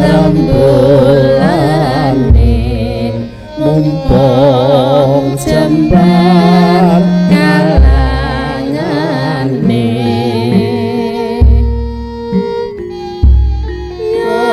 rembulane mumpung jembar kalangane ya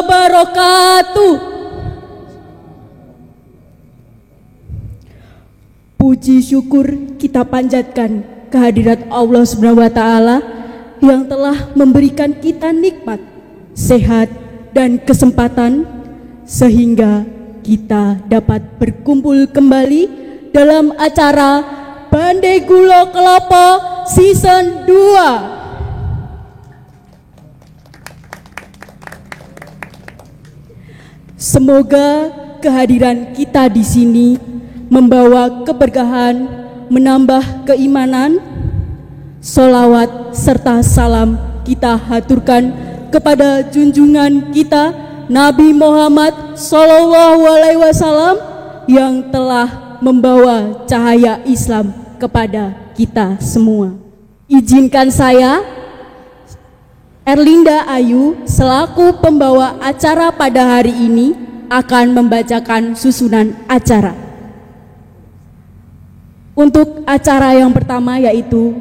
wabarakatuh. Puji syukur kita panjatkan kehadirat Allah Subhanahu wa taala yang telah memberikan kita nikmat, sehat dan kesempatan sehingga kita dapat berkumpul kembali dalam acara Bandai Gulo Kelapa Season 2. Semoga kehadiran kita di sini membawa keberkahan, menambah keimanan. Sholawat serta salam kita haturkan kepada junjungan kita Nabi Muhammad SAW yang telah membawa cahaya Islam kepada kita semua. Izinkan saya, Erlinda Ayu, selaku pembawa acara pada hari ini akan membacakan susunan acara. Untuk acara yang pertama yaitu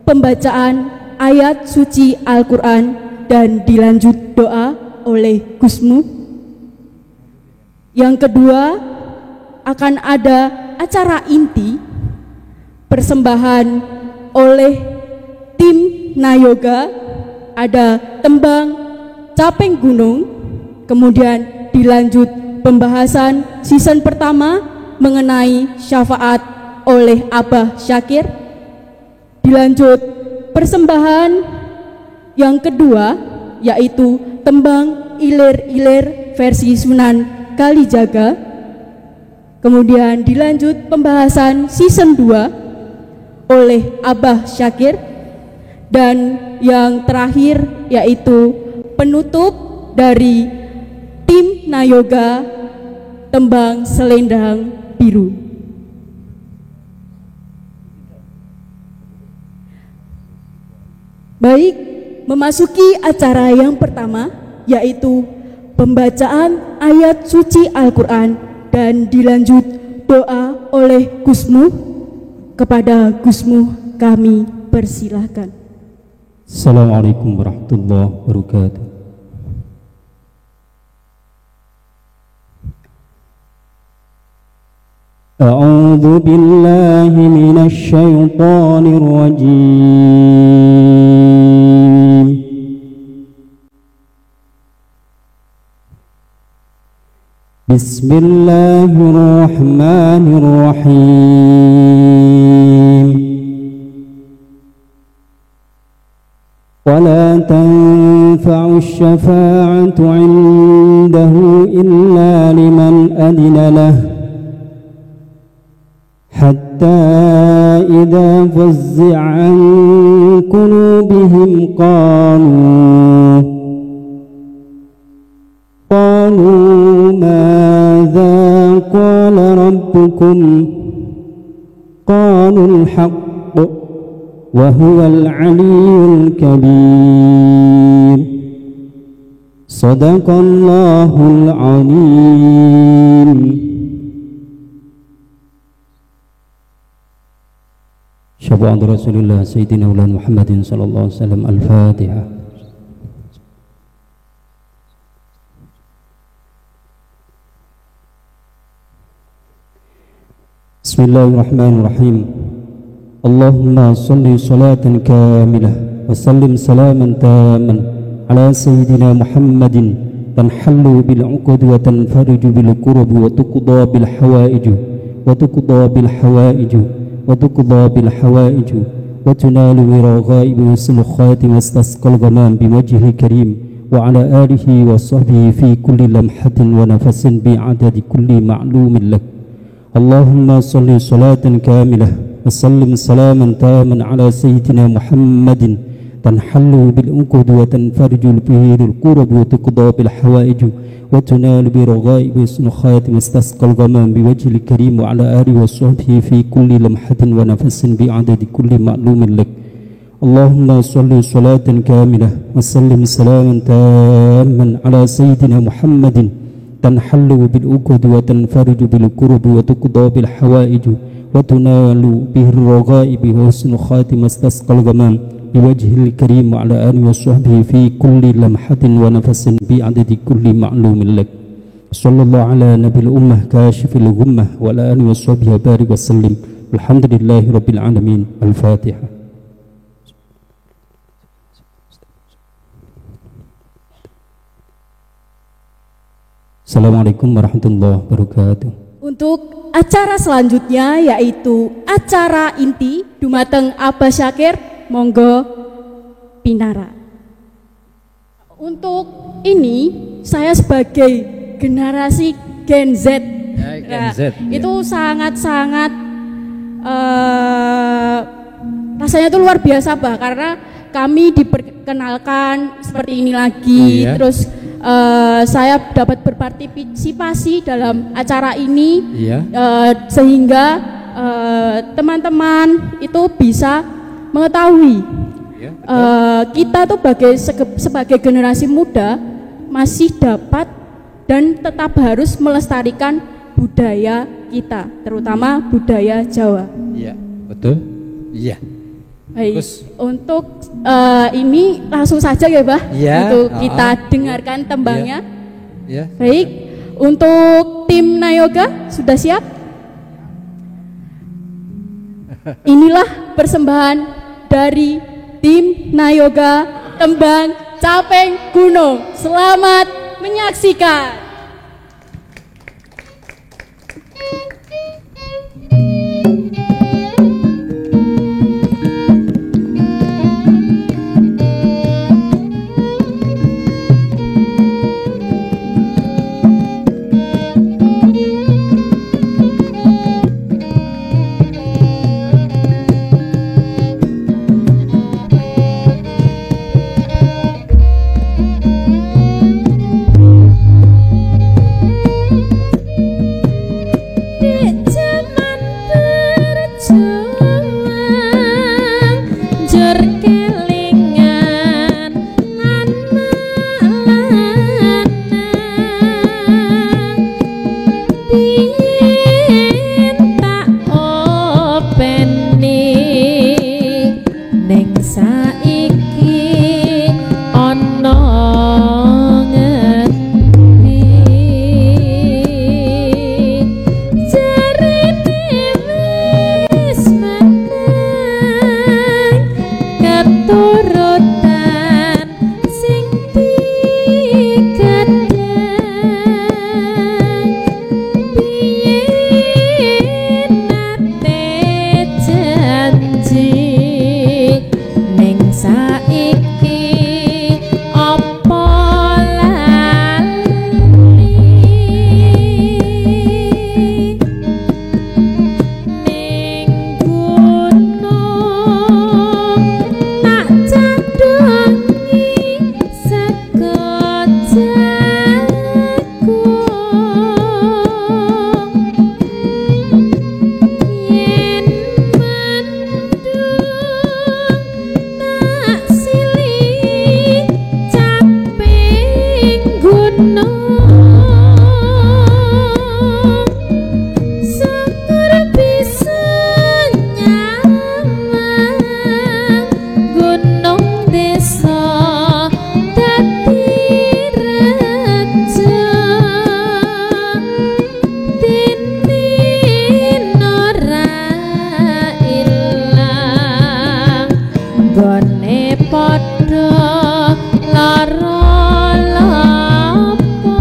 pembacaan ayat suci Al-Quran dan dilanjut doa oleh Gusmu. Yang kedua akan ada acara inti persembahan oleh tim Nayoga, ada tembang Capeng Gunung, kemudian dilanjut pembahasan season pertama mengenai syafaat oleh Abah Syakir, dilanjut persembahan yang kedua yaitu tembang Ilir-Ilir versi Sunan Kalijaga, kemudian dilanjut pembahasan season 2 oleh Abah Syakir, dan yang terakhir yaitu penutup dari tim Nayoga, tembang Selendang Biru. Baik, memasuki acara yang pertama yaitu pembacaan ayat suci Al-Quran dan dilanjut doa oleh Gusmu. Kepada Gusmu kami persilahkan. Assalamualaikum warahmatullahi wabarakatuh. A'udzu billahi minasy syaithanir rajim. Bismillahirrahmanirrahim. ولا تنفع الشفاعة عنده إلا لمن أذن له حتى إذا فزع عن قلوبهم قالوا ماذا قال ربكم قالوا الحق وهو العلي الكبير صدق الله العظيم. شفاعة رسول الله سيدنا مولانا محمد صلى الله عليه وسلم. الفاتحة. بسم الله الرحمن الرحيم. اللهم صل صلاة كاملة وسلم سلاما تاما على سيدنا محمد تنحل بالعقد وتنفرج بالكرب وتقضى بالحوائج وتنال برغائب حسن الخاتم واستسقى الغمام بوجهه الكريم وعلى آله وصحبه في كل لمحة ونفس بعدد كل معلوم لك. اللهم صل صلاة كاملة وسلم سلاما تاما على سيدنا محمد تنحل بالعقد وتنفرج به الكرب وتقضى بالحوائج وتنال برغائب حسن الخاتم واستسقى الغمام بوجه الكريم وعلى آله وصحبه في كل لمحة ونفس بعدد كل معلوم لك. اللهم صل صلاة كاملة وسلم سلاما تاما على سيدنا محمد تنحل بالعقد وتنفرج بالكرب وتقضى بالحوائج وتنال به الرغائب وحسن الخاتم واستسقى الغمام بوجه الكريم وعلى آله وصحبه في كل لمحة ونفس بعدد كل معلوم لك صلى الله على نبي الأمة كاشف الغمة وعلى آله وصحبه وبارك وسلم الحمد لله رب العالمين الفاتحة. Assalamualaikum warahmatullahi wabarakatuh. Untuk acara selanjutnya yaitu acara inti dumateng Abah Syakir, monggo pinara. Untuk ini saya sebagai generasi Gen Z, Gen Z, itu sangat-sangat rasanya itu luar biasa Bah, karena kami diperkenalkan seperti ini lagi, terus saya dapat berpartisipasi dalam acara ini, sehingga teman-teman itu bisa mengetahui kita tuh sebagai generasi muda masih dapat dan tetap harus melestarikan budaya kita, terutama budaya Jawa. Iya, betul. Iya. Baik, untuk ini langsung saja ya Bah, untuk kita dengarkan tembangnya. Baik, untuk tim Nayoga sudah siap? Inilah persembahan dari tim Nayoga, tembang Capeng Gunung. Selamat menyaksikan. Gone padha lara lapo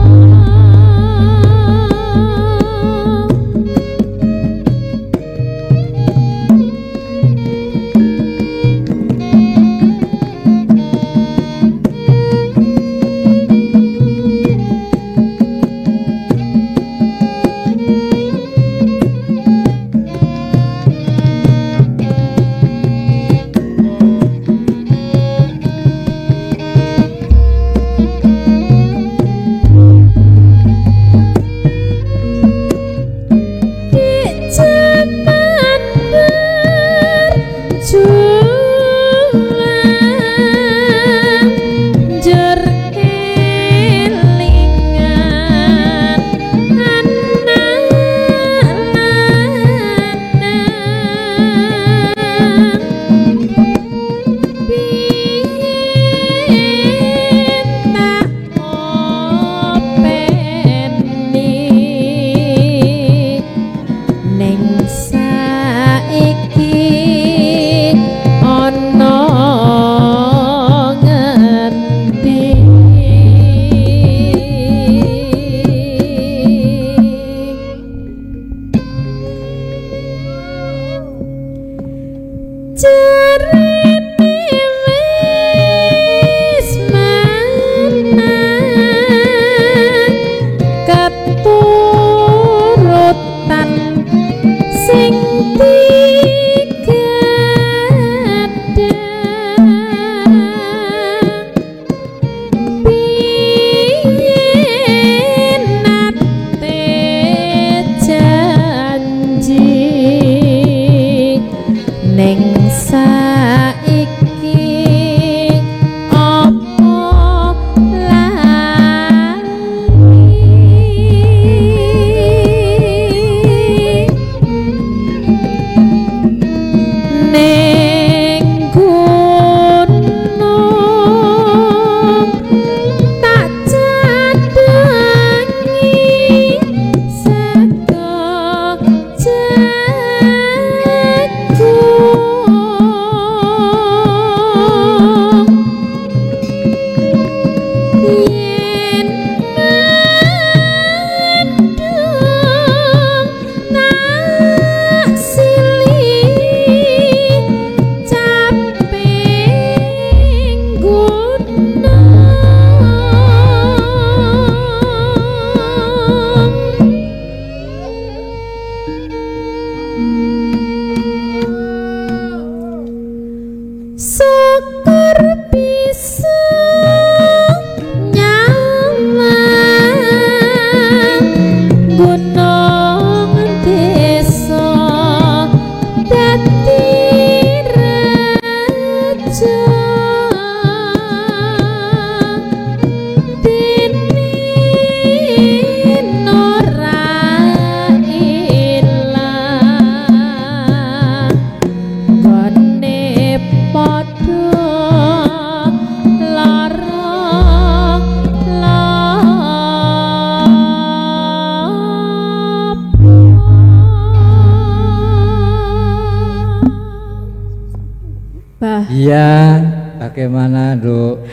Iya, bagaimana, Duk?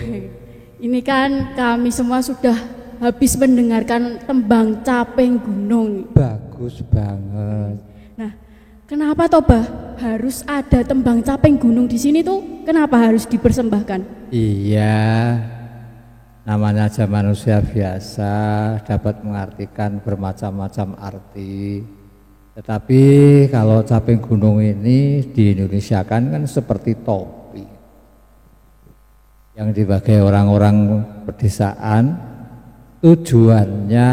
Ini kan kami semua sudah habis mendengarkan tembang Caping Gunung. Bagus banget. Nah, kenapa toh Bah harus ada tembang Caping Gunung di sini tuh? Kenapa harus dipersembahkan? Iya, namanya aja manusia biasa, dapat mengartikan bermacam-macam arti. Tetapi kalau Caping Gunung ini di Indonesia kan seperti topi yang dipakai orang-orang pedesaan, tujuannya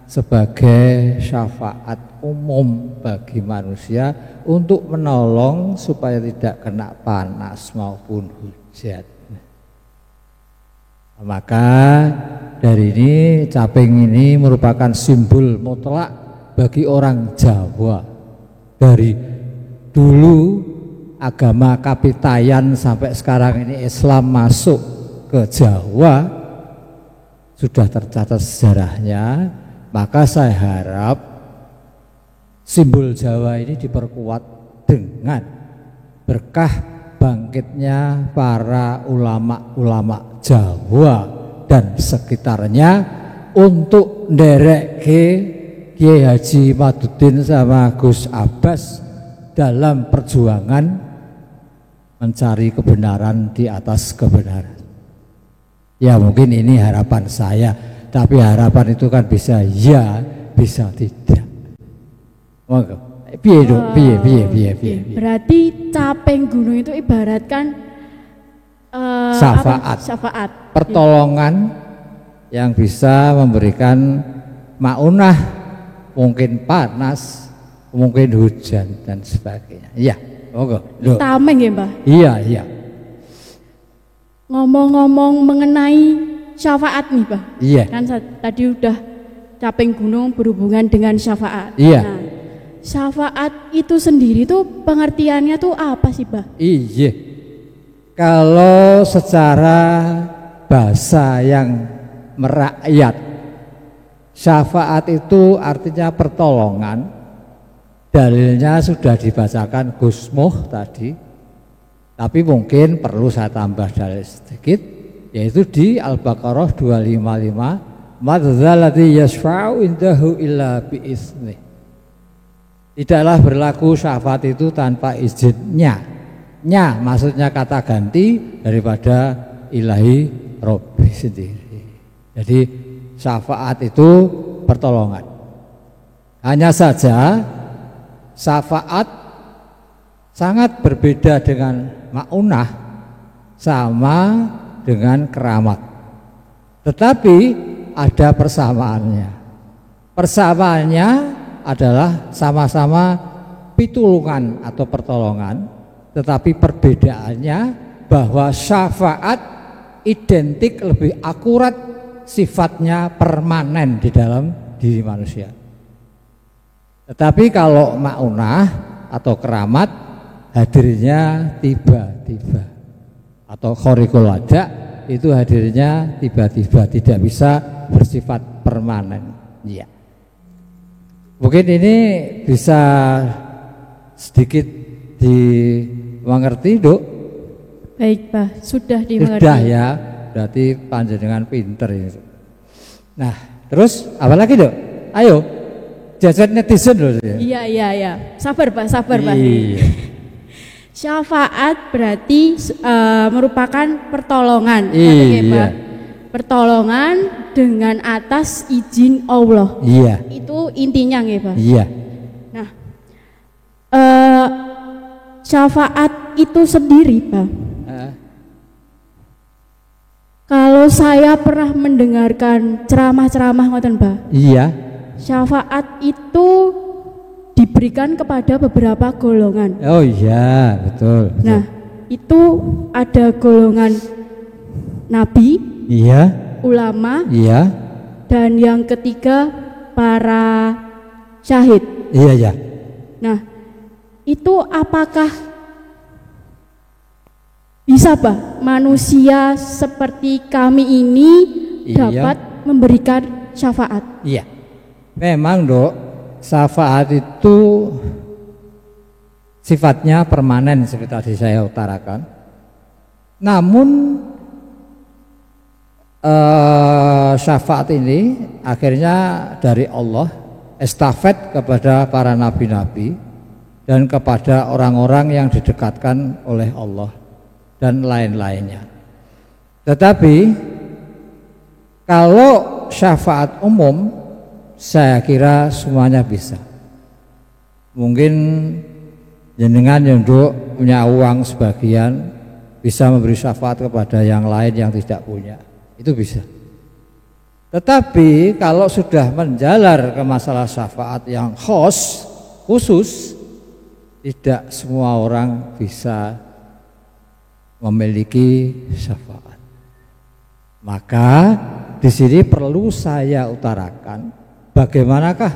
sebagai syafaat umum bagi manusia untuk menolong supaya tidak kena panas maupun hujan. Maka dari ini caping ini merupakan simbol mutlak bagi orang Jawa. Dari dulu agama Kapitayan sampai sekarang ini Islam masuk ke Jawa, sudah tercatat sejarahnya. Maka saya harap simbol Jawa ini diperkuat dengan berkah bangkitnya para ulama-ulama Jawa dan sekitarnya untuk ndereke Kiai Haji Madudin sama Gus Abbas dalam perjuangan mencari kebenaran di atas kebenaran. Ya mungkin ini harapan saya, tapi harapan itu kan bisa ya, bisa tidak. Monggo. Piye. Berarti Caping Gunung itu ibaratkan syafaat, pertolongan yang bisa memberikan maunah, mungkin panas, mungkin hujan dan sebagainya. Iya, monggo. Tameng ya, Mbah? Iya. Ngomong-ngomong mengenai syafaat nih, Mbah. Iya. Kan tadi udah Caping Gunung berhubungan dengan syafaat. Iya. Nah, syafaat itu sendiri tuh pengertiannya tuh apa sih, Mbah? Iya. Kalau secara bahasa yang merakyat, syafaat itu artinya pertolongan. Dalilnya sudah dibacakan Gus Muh tadi, tapi mungkin perlu saya tambah dalil sedikit, yaitu di Al-Baqarah 255, madzalladzi yashfa'u indahu illa bi'idznih. Tidaklah berlaku syafaat itu tanpa izinnya. Nya maksudnya kata ganti daripada ilahi Robbi sendiri. Jadi syafaat itu pertolongan. Hanya saja syafaat sangat berbeda dengan maunah sama dengan keramat. Tetapi ada persamaannya. Persamaannya adalah sama-sama pitulungan atau pertolongan, tetapi perbedaannya bahwa syafaat identik lebih akurat, sifatnya permanen di dalam diri manusia. Tetapi kalau maunah atau keramat hadirnya tiba-tiba, atau khariqul wada itu hadirnya tiba-tiba, tidak bisa bersifat permanen. Ya. Mungkin ini bisa sedikit dimengerti, Duk? Baik, Pak, sudah dimengerti. Sudah ya, berarti panjenengan pinter ini. Nah, terus apa lagi, Duk? Ayo, jajan netizen loh. Iya. Sabar, Pak. Iya. Syafaat berarti merupakan pertolongan, iya. Pak. Pertolongan dengan atas izin Allah. Iya. Itu intinya, ya, Pak. Iya. Nah, syafaat itu sendiri, Pak. Kalau saya pernah mendengarkan ceramah-ceramah ngoten, Pak. Iya. Syafaat itu diberikan kepada beberapa golongan. Oh iya, betul. Nah, itu ada golongan nabi, iya, ulama, iya, dan yang ketiga para syahid. Iya. Nah, itu apakah bisa, Pak, manusia seperti kami ini dapat memberikan syafaat? Iya. Memang, Dok, syafaat itu sifatnya permanen seperti tadi saya utarakan. Namun syafaat ini akhirnya dari Allah, estafet kepada para nabi-nabi dan kepada orang-orang yang didekatkan oleh Allah dan lain-lainnya. Tetapi kalau syafaat umum, saya kira semuanya bisa. Mungkin jenengan nyunduk punya uang sebagian, bisa memberi syafaat kepada yang lain yang tidak punya, itu bisa. Tetapi kalau sudah menjalar ke masalah syafaat yang khusus, tidak semua orang bisa memiliki syafaat. Maka di sini perlu saya utarakan bagaimanakah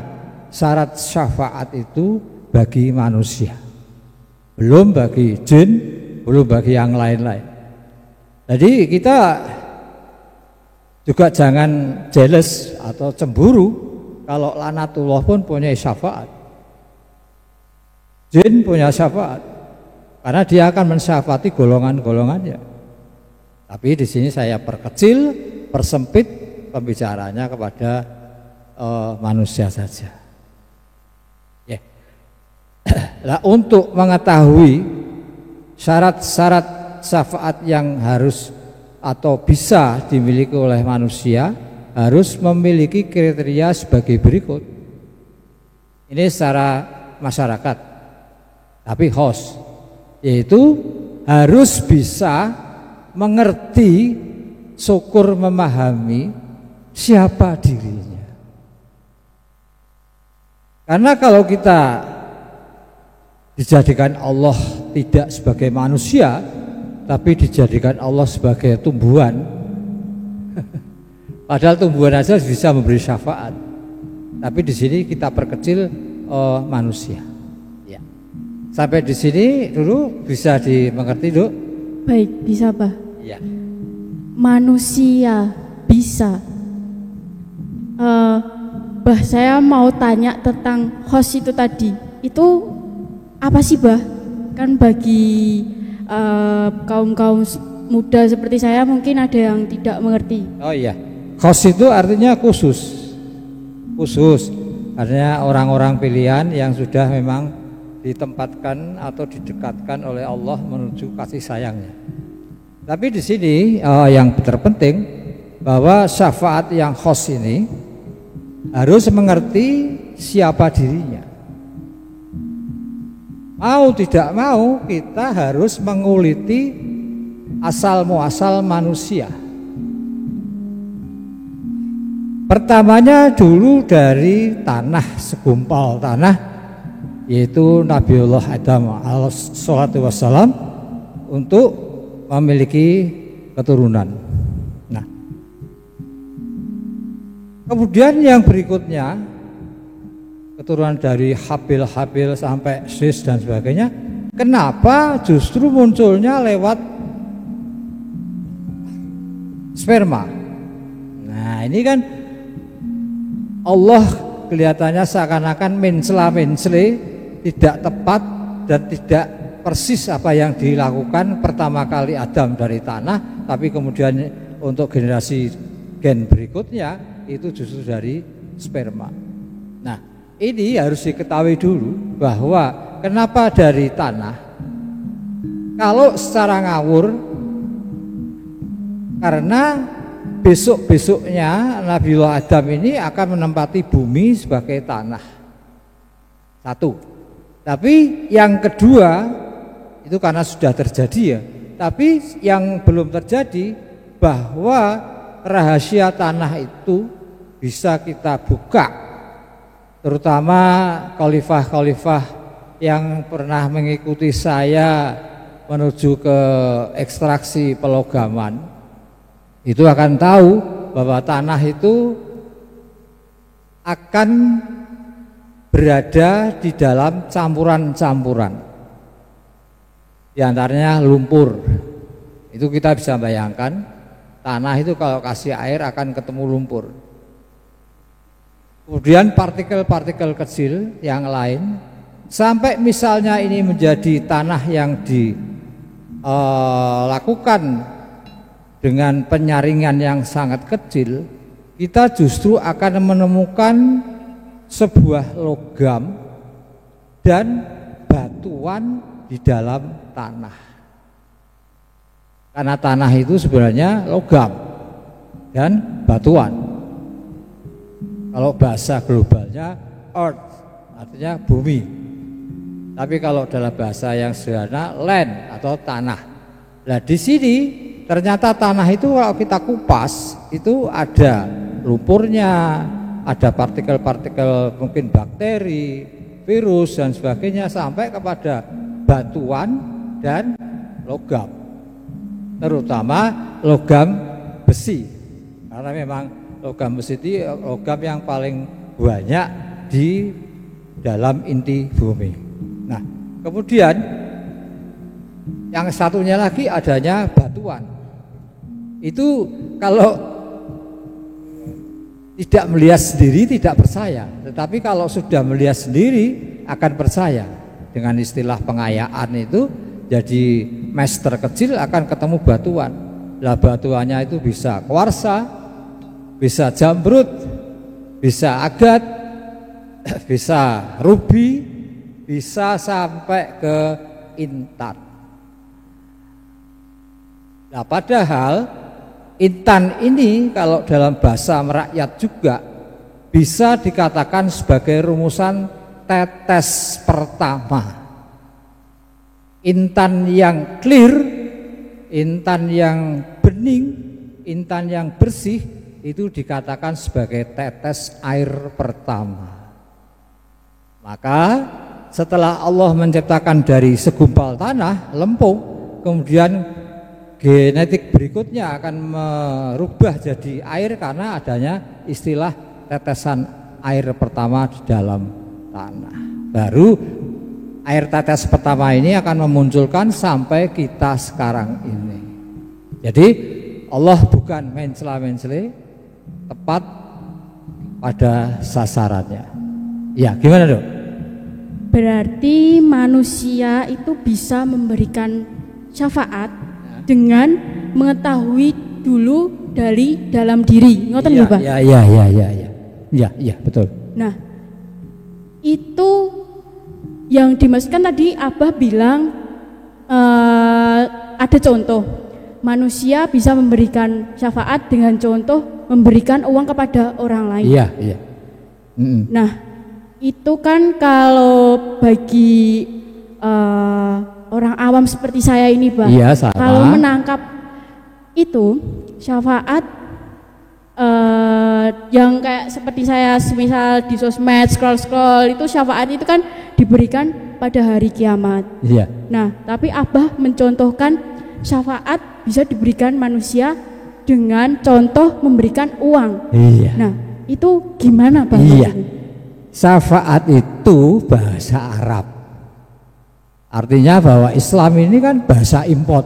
syarat syafaat itu bagi manusia, belum bagi jin, belum bagi yang lain-lain. Jadi kita juga jangan jealous atau cemburu kalau laknatullah pun punya syafaat, jin punya syafaat, karena dia akan mensyafaati golongan-golongannya. Tapi di sini saya perkecil, persempit pembicaranya kepada manusia saja. Yeah. Nah, untuk mengetahui syarat-syarat syafaat yang harus atau bisa dimiliki oleh manusia, harus memiliki kriteria sebagai berikut. Ini secara masyarakat, tapi host, yaitu harus bisa mengerti, syukur memahami siapa dirinya. Karena kalau kita dijadikan Allah tidak sebagai manusia, tapi dijadikan Allah sebagai tumbuhan, padahal tumbuhan saja bisa memberi syafaat, tapi di sini kita perkecil manusia. Ya. Sampai di sini dulu bisa dimengerti, Dok? Baik, bisa, Pak. Ya. Manusia bisa. Bah, saya mau tanya tentang host itu tadi. Itu apa sih, Bah? Kan bagi kaum-kaum muda seperti saya mungkin ada yang tidak mengerti. Oh iya, host itu artinya khusus. Khusus, artinya orang-orang pilihan yang sudah memang ditempatkan atau didekatkan oleh Allah menuju kasih sayangnya. Tapi di sini yang terpenting bahwa syafaat yang khos ini harus mengerti siapa dirinya. Mau tidak mau kita harus menguliti asal muasal manusia. Pertamanya dulu dari tanah, segumpal tanah, yaitu Nabiullah Adam alaihi wassalam untuk memiliki keturunan. Nah, kemudian yang berikutnya keturunan dari Habil sampai Sis dan sebagainya. Kenapa justru munculnya lewat sperma? Nah, ini kan Allah kelihatannya seakan-akan mencela-mencela, tidak tepat dan tidak persis apa yang dilakukan pertama kali Adam dari tanah, tapi kemudian untuk generasi gen berikutnya itu justru dari sperma. Nah, ini harus diketahui dulu bahwa kenapa dari tanah. Kalau secara ngawur, karena besok-besoknya Nabiullah Adam ini akan menempati bumi sebagai tanah. Satu. Tapi yang kedua, itu karena sudah terjadi ya. Tapi yang belum terjadi, bahwa rahasia tanah itu bisa kita buka. Terutama khalifah-khalifah yang pernah mengikuti saya menuju ke ekstraksi pelogaman, itu akan tahu bahwa tanah itu akan berada di dalam campuran-campuran. Di antaranya lumpur. Itu kita bisa bayangkan, tanah itu kalau kasih air akan ketemu lumpur. Kemudian partikel-partikel kecil yang lain, sampai misalnya ini menjadi tanah yang lakukan dengan penyaringan yang sangat kecil, kita justru akan menemukan sebuah logam dan batuan di dalam tanah. Karena tanah itu sebenarnya logam dan batuan. Kalau bahasa globalnya earth, artinya bumi. Tapi kalau dalam bahasa yang sederhana land atau tanah. Nah, di sini ternyata tanah itu kalau kita kupas itu ada lumpurnya, ada partikel-partikel mungkin bakteri, virus dan sebagainya sampai kepada batuan dan logam. Terutama logam besi. Karena memang logam besi itu logam yang paling banyak di dalam inti bumi. Nah, kemudian yang satunya lagi adanya batuan. Itu kalau tidak melihat sendiri tidak percaya, tetapi kalau sudah melihat sendiri akan percaya. Dengan istilah pengayaan itu, jadi master kecil akan ketemu batuan. Lah batuannya itu bisa kuarsa, bisa jamrud, bisa agat, bisa rubi, bisa sampai ke intan. Nah, padahal intan ini kalau dalam bahasa merakyat juga bisa dikatakan sebagai rumusan tetes pertama. Intan yang clear, intan yang bening, intan yang bersih itu dikatakan sebagai tetes air pertama. Maka setelah Allah menciptakan dari segumpal tanah, lempung, kemudian genetik berikutnya akan merubah jadi air karena adanya istilah tetesan air pertama di dalam tanah. Baru air tetes pertama ini akan memunculkan sampai kita sekarang ini. Jadi Allah bukan mencela-mencela, tepat pada sasarannya. Ya, gimana dok? Berarti manusia itu bisa memberikan syafaat dengan mengetahui dulu dari dalam diri. Ngoten lho, Pak? Ya, betul. Nah, itu yang dimaksudkan tadi Abah bilang ada contoh. Manusia bisa memberikan syafaat dengan contoh memberikan uang kepada orang lain. Iya. Nah, itu kan kalau bagi orang awam seperti saya ini, Pak, iya, sama. Kalau menangkap itu syafaat yang kayak seperti saya semisal di sosmed scroll itu syafaat itu kan diberikan pada hari kiamat. Iya. Nah, tapi Abah mencontohkan syafaat bisa diberikan manusia dengan contoh memberikan uang. Iya. Nah, itu gimana, Pak? Iya. Syafaat itu bahasa Arab. Artinya bahwa Islam ini kan bahasa import,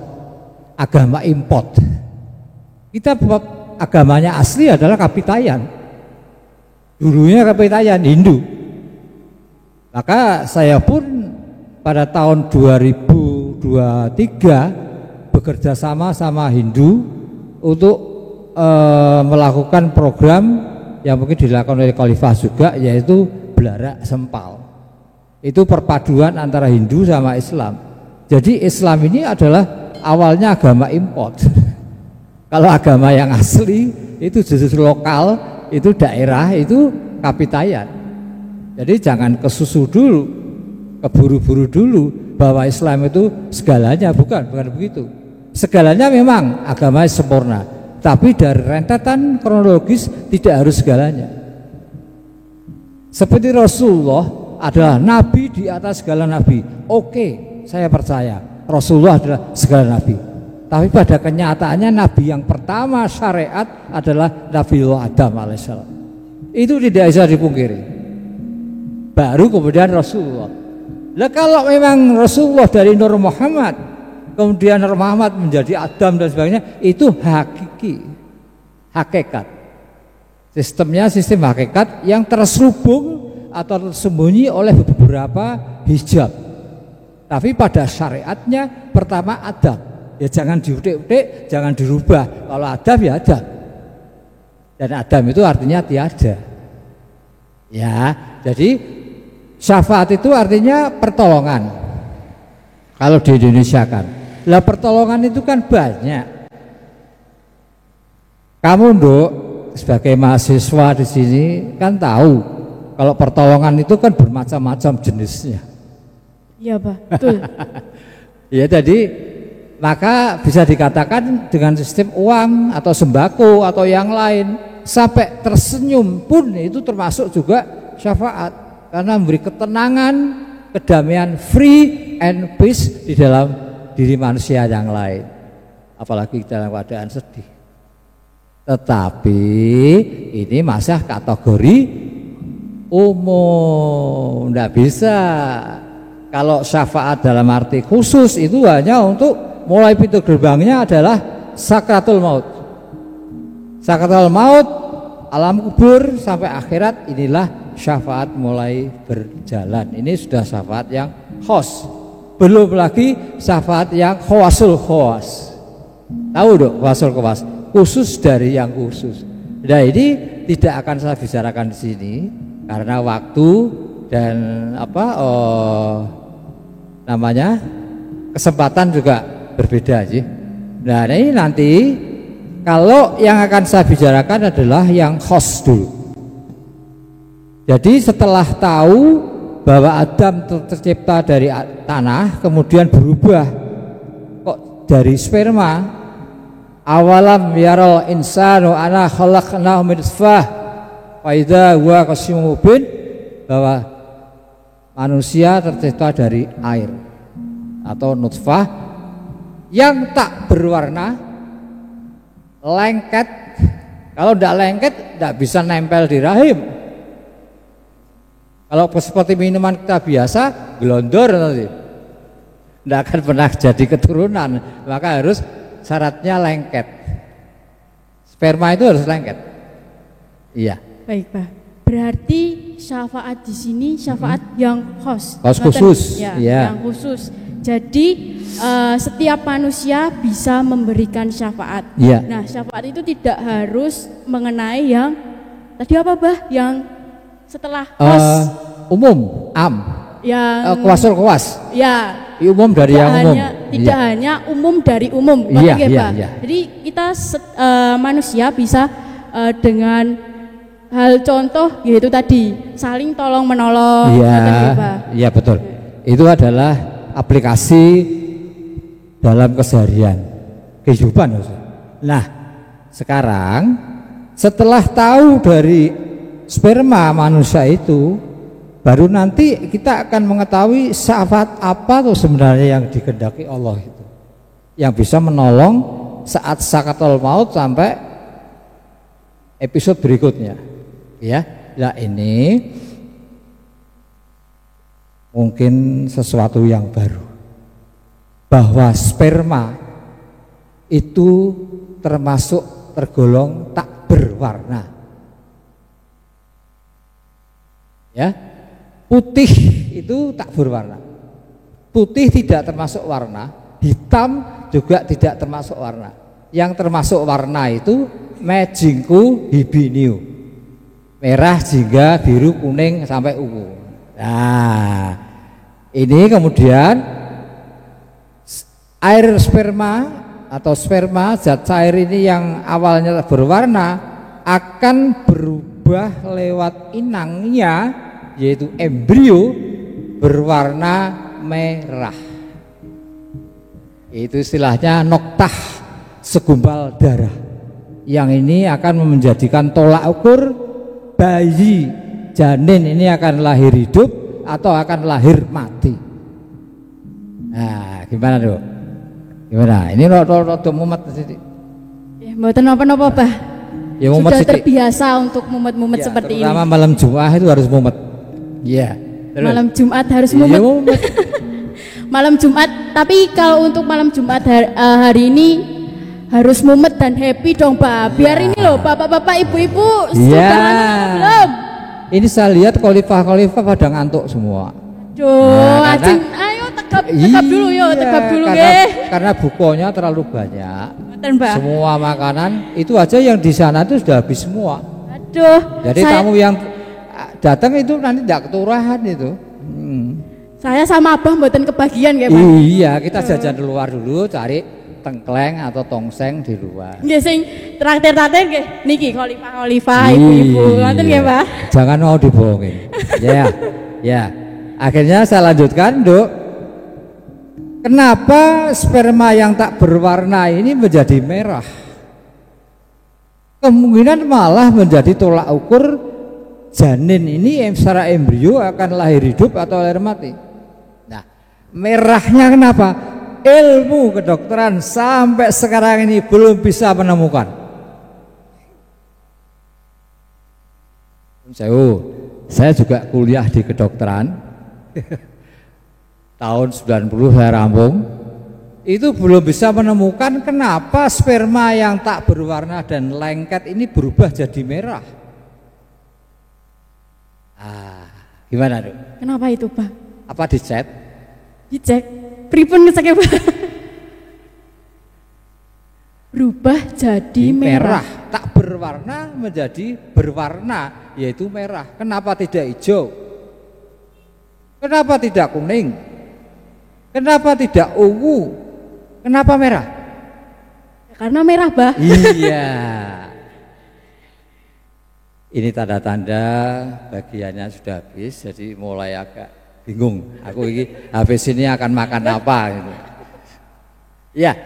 agama import. Kita agamanya asli adalah Kapitayan. Dulunya Kapitayan Hindu. Maka saya pun pada tahun 2023 bekerja sama Hindu untuk melakukan program yang mungkin dilakukan oleh Khalifah juga, yaitu Belarak Sempal. Itu perpaduan antara Hindu sama Islam. Jadi Islam ini adalah awalnya agama import. Kalau agama yang asli itu justru lokal, itu daerah, itu Kapitayan. Jadi jangan kesusu dulu, keburu-buru dulu bahwa Islam itu segalanya, bukan begitu. Segalanya memang agama sempurna, tapi dari rentetan kronologis tidak harus segalanya. Seperti Rasulullah adalah nabi di atas segala nabi. Oke, saya percaya Rasulullah adalah segala nabi. Tapi pada kenyataannya nabi yang pertama syariat adalah Nabiullah Adam alaihissalam. Itu tidak bisa dipungkiri. Baru kemudian Rasulullah. Lah kalau memang Rasulullah dari Nur Muhammad, kemudian Nur Muhammad menjadi Adam dan sebagainya, itu hakiki, hakikat. Sistemnya sistem hakikat yang terselubung atau tersembunyi oleh beberapa hijab. Tapi pada syariatnya pertama adab. Ya jangan diutik-utik, jangan dirubah. Kalau adab ya adab. Dan adab itu artinya tiada. Ya, jadi syafaat itu artinya pertolongan. Kalau di Indonesia kan. Lah pertolongan itu kan banyak. Kamu Nduk sebagai mahasiswa di sini kan tahu kalau pertolongan itu kan bermacam-macam jenisnya. Iya, Pak. Betul. Ya, jadi maka bisa dikatakan dengan sistem uang atau sembako atau yang lain sampai tersenyum pun itu termasuk juga syafaat karena memberi ketenangan, kedamaian, free and peace di dalam diri manusia yang lain. Apalagi dalam keadaan sedih. Tetapi ini masih kategori umum, tidak bisa. Kalau syafaat dalam arti khusus itu hanya untuk mulai pintu gerbangnya adalah sakratul maut. Sakratul maut, alam kubur sampai akhirat, inilah syafaat mulai berjalan. Ini sudah syafaat yang khos. Belum lagi syafaat yang khawasul khawas. Tahu dong khawasul khawas? Khusus dari yang khusus. Nah, ini tidak akan saya bicarakan di sini karena waktu dan kesempatan juga berbeda sih. Nah, ini nanti kalau yang akan saya bicarakan adalah yang khos dulu. Jadi setelah tahu bahwa Adam tercipta dari tanah kemudian berubah kok dari sperma, awalam yaral insanu ana khalaqnahu min nutfah fa idza huwa qasimun mubin, bahwa manusia tercipta dari air atau nutfah yang tak berwarna, lengket. Kalau tidak lengket tidak bisa nempel di rahim. Kalau seperti minuman kita biasa gelondor nanti tidak akan pernah jadi keturunan, maka harus syaratnya lengket. Sperma itu harus lengket. Iya. Baik, Pak. Berarti syafaat di sini syafaat yang khos. Khusus. Ya, ya. Yang khusus. Jadi setiap manusia bisa memberikan syafaat. Ya. Nah, syafaat itu tidak harus mengenai yang tadi apa, Bah? Yang setelah khos. Umum, Yang kuasul kuas. Ya. Umum dari yang umum. Tidak hanya umum dari umum, iya, ya, Pak. Iya. Jadi kita manusia bisa dengan hal contoh yaitu tadi saling tolong menolong. Iya, betul. Itu adalah aplikasi dalam keseharian kehidupan. Nah, sekarang setelah tahu dari sperma manusia itu, baru nanti kita akan mengetahui syafaat apa tuh sebenarnya yang dikehendaki Allah itu, yang bisa menolong saat sakratul maut sampai episode berikutnya. Ya, nah ini mungkin sesuatu yang baru, bahwa sperma itu tergolong tak berwarna. Ya, putih itu tak berwarna. Putih tidak termasuk warna, hitam juga tidak termasuk warna. Yang termasuk warna itu mejingku hibiniu, merah, jingga, biru, kuning sampai ungu. Nah, ini kemudian air sperma atau sperma, zat cair ini yang awalnya berwarna akan berubah lewat inangnya, yaitu embrio, berwarna merah. Itu istilahnya noktah segumpal darah. Yang ini akan menjadikan tolak ukur bayi janin ini akan lahir hidup atau akan lahir mati. Nah, gimana tuh? Gimana? Ini rada mumet sithik. Ya, mboten napa-napa, Bah. Ya, mumet sudah sithik. terbiasa untuk mumet-mumet Ya, seperti ini. terutama malam Jumat itu harus mumet. Iya. Malam Jumat harus Iya, mumet. mumet. Malam Jumat, tapi kalau untuk malam Jumat hari ini harus mumet dan happy dong, Pak. Biar ini loh, bapak-bapak, ibu-ibu sudah belum? Ini saya lihat khalifah pada ngantuk semua. Duh, Nah, Ajeng, ayo tekan Tegap dulu yo, tegap dulu nggih. Karena bukonya terlalu banyak. Ngoten, Mbah. Semua makanan itu aja yang di sana itu sudah habis semua. Aduh. Jadi tamu yang datang itu nanti tidak keturahan itu. Saya sama Abah mboten kebagian nggih, Pak. Iya, kita jajan di luar dulu, cari tengkleng atau tongseng di luar. Nggih sing traktir-traktir nggih niki khalifah ibu-ibu ngoten nggih, Pak. Jangan mau dibohongin. Ya. Ya. Akhirnya saya lanjutkan, Duk. Kenapa sperma yang tak berwarna ini menjadi merah? Kemungkinan malah menjadi tolak ukur janin ini secara embrio akan lahir hidup atau lahir mati. Nah, merahnya kenapa? Ilmu kedokteran sampai sekarang ini belum bisa menemukan. Saya juga kuliah di kedokteran. Tahun 90 saya rampung. Itu belum bisa menemukan kenapa sperma yang tak berwarna dan lengket ini berubah jadi merah. Gimana, Duk? Kenapa itu, Pak? Apa dicek? Dicek. Pripun ngeceknya, Pak? Berubah jadi merah. Tak berwarna menjadi berwarna, yaitu merah. Kenapa tidak hijau? Kenapa tidak kuning? Kenapa tidak ungu? Kenapa merah? Karena merah, Bah. Iya. Ini tanda-tanda bagiannya sudah habis, jadi mulai agak bingung. Aku ini habis ini akan makan apa gitu. Ya,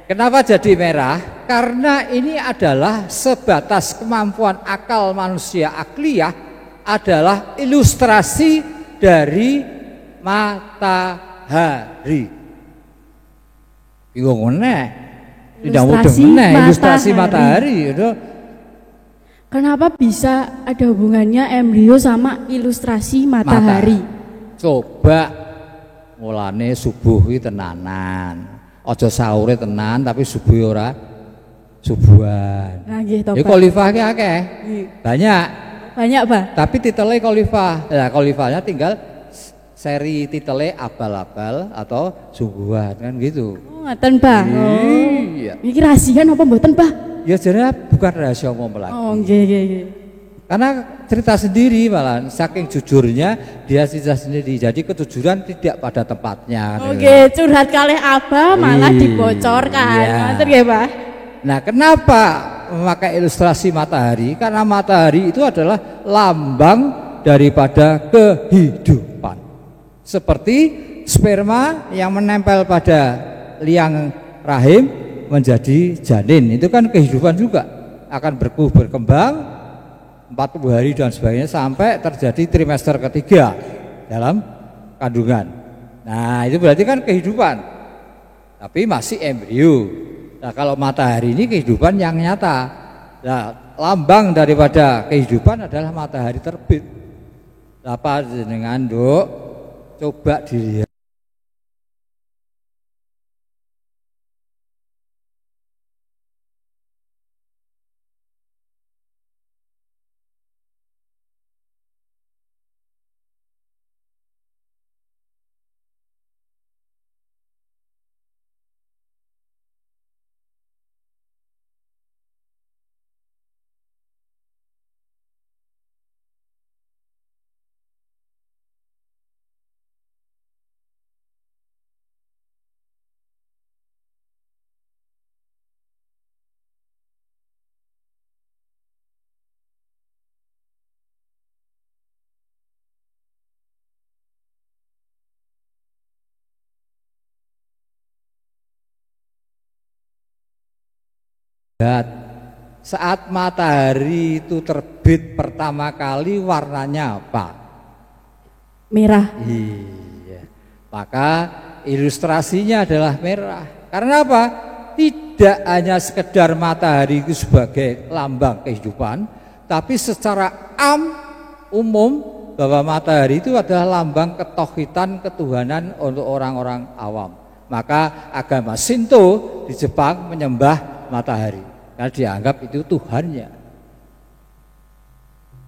kenapa jadi merah? Karena ini adalah sebatas kemampuan akal manusia akliyah adalah ilustrasi dari matahari. Bingung meneh. Tidak mudah meneh ilustrasi matahari itu. Kenapa bisa ada hubungannya embrio sama ilustrasi matahari? Coba mulane subuh iki tenanan. Aja sahure tenan tapi subuh ora subuhan. Nah, nggih to, Ya Pak. khalifah ki akeh. Banyak. Banyak, Pak. Tapi titelnya khalifah. Nah, khalifahnya tinggal seri titelnya abal-abal atau subuhan kan gitu. Oh, ngoten, Pak. Iya. Iki rahasia napa mboten, Pak? Ya jadi bukan rahasia umum lagi. Oh, nggih. Karena cerita sendiri malah saking jujurnya dia cerita sendiri. Jadi kejujuran tidak pada tempatnya. Oke, curhat kalih Abah malah dibocorkan. Iya. Ngoten nggih, Pak? Nah, kenapa memakai ilustrasi matahari? Karena matahari itu adalah lambang daripada kehidupan. Seperti sperma yang menempel pada liang rahim menjadi janin, itu kan kehidupan juga, akan berkembang 40 hari dan sebagainya sampai terjadi trimester ketiga dalam kandungan. Nah, itu berarti kan kehidupan, tapi masih embrio. Nah, kalau matahari ini kehidupan yang nyata. Nah, lambang daripada kehidupan adalah matahari terbit. Apa jenengan, Duk? Coba dilihat. Saat matahari itu terbit pertama kali warnanya apa? Merah. Iya. Maka ilustrasinya adalah merah. Karena apa? Tidak hanya sekedar matahari itu sebagai lambang kehidupan, tapi secara umum bahwa matahari itu adalah lambang ketauhidan ketuhanan untuk orang-orang awam. Maka agama Shinto di Jepang menyembah matahari karena dianggap itu Tuhannya.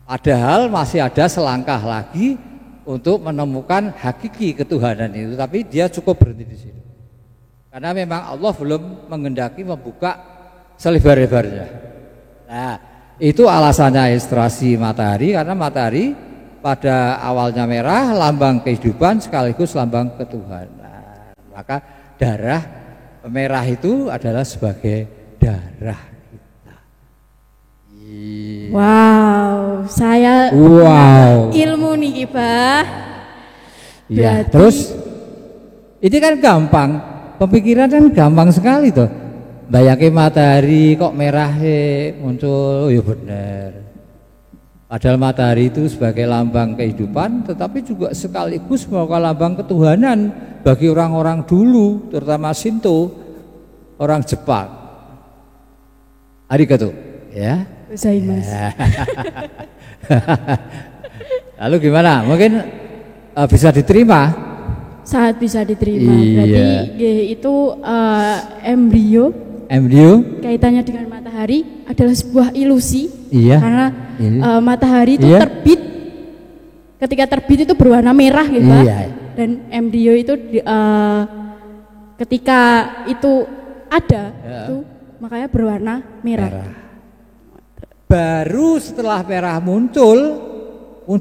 Padahal masih ada selangkah lagi untuk menemukan hakiki ketuhanan itu, tapi dia cukup berhenti di sini. Karena memang Allah belum mengendaki membuka selebar-lebarnya. Nah, itu alasannya ilustrasi matahari, karena matahari pada awalnya merah, lambang kehidupan sekaligus lambang ketuhanan. Maka darah merah itu adalah sebagai darah kita. Wow, saya ilmu nih Bah. Ya, terus ini kan gampang, pemikiran kan gampang sekali tuh. Bayangin matahari kok merah muncul, oh ya benar. Padahal matahari itu sebagai lambang kehidupan, tetapi juga sekaligus merupakan lambang ketuhanan bagi orang-orang dulu, terutama Shinto, orang Jepang. Arigato, ya. Gozaimasu. Lalu gimana? Mungkin bisa diterima? Sangat bisa diterima. Iya. Berarti itu embrio kaitannya dengan matahari adalah sebuah ilusi. Iya. Karena matahari itu terbit, ketika terbit itu berwarna merah gitu Pak. Iya. Dan embrio itu ketika itu ada itu makanya berwarna merah. Baru setelah merah muncul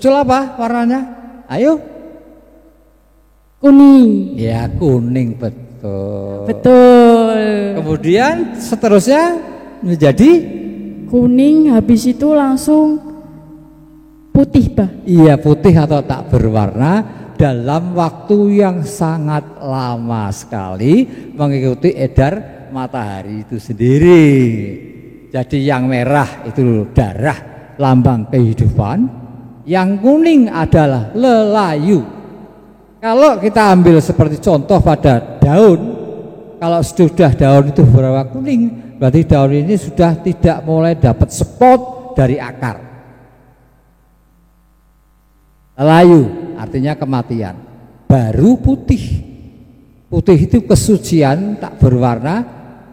apa warnanya? Ayo. Kuning. Ya, kuning, betul. Betul. Kemudian seterusnya menjadi kuning, habis itu langsung putih, Bah. Iya, putih atau tak berwarna dalam waktu yang sangat lama sekali mengikuti edar matahari itu sendiri. Jadi yang merah itu darah lambang kehidupan, yang kuning adalah lelayu. Kalau kita ambil seperti contoh pada daun, kalau sudah daun itu berwarna kuning, berarti daun ini sudah tidak mulai dapat spot dari akar. Lelayu artinya kematian. Baru putih. Putih itu kesucian, tak berwarna,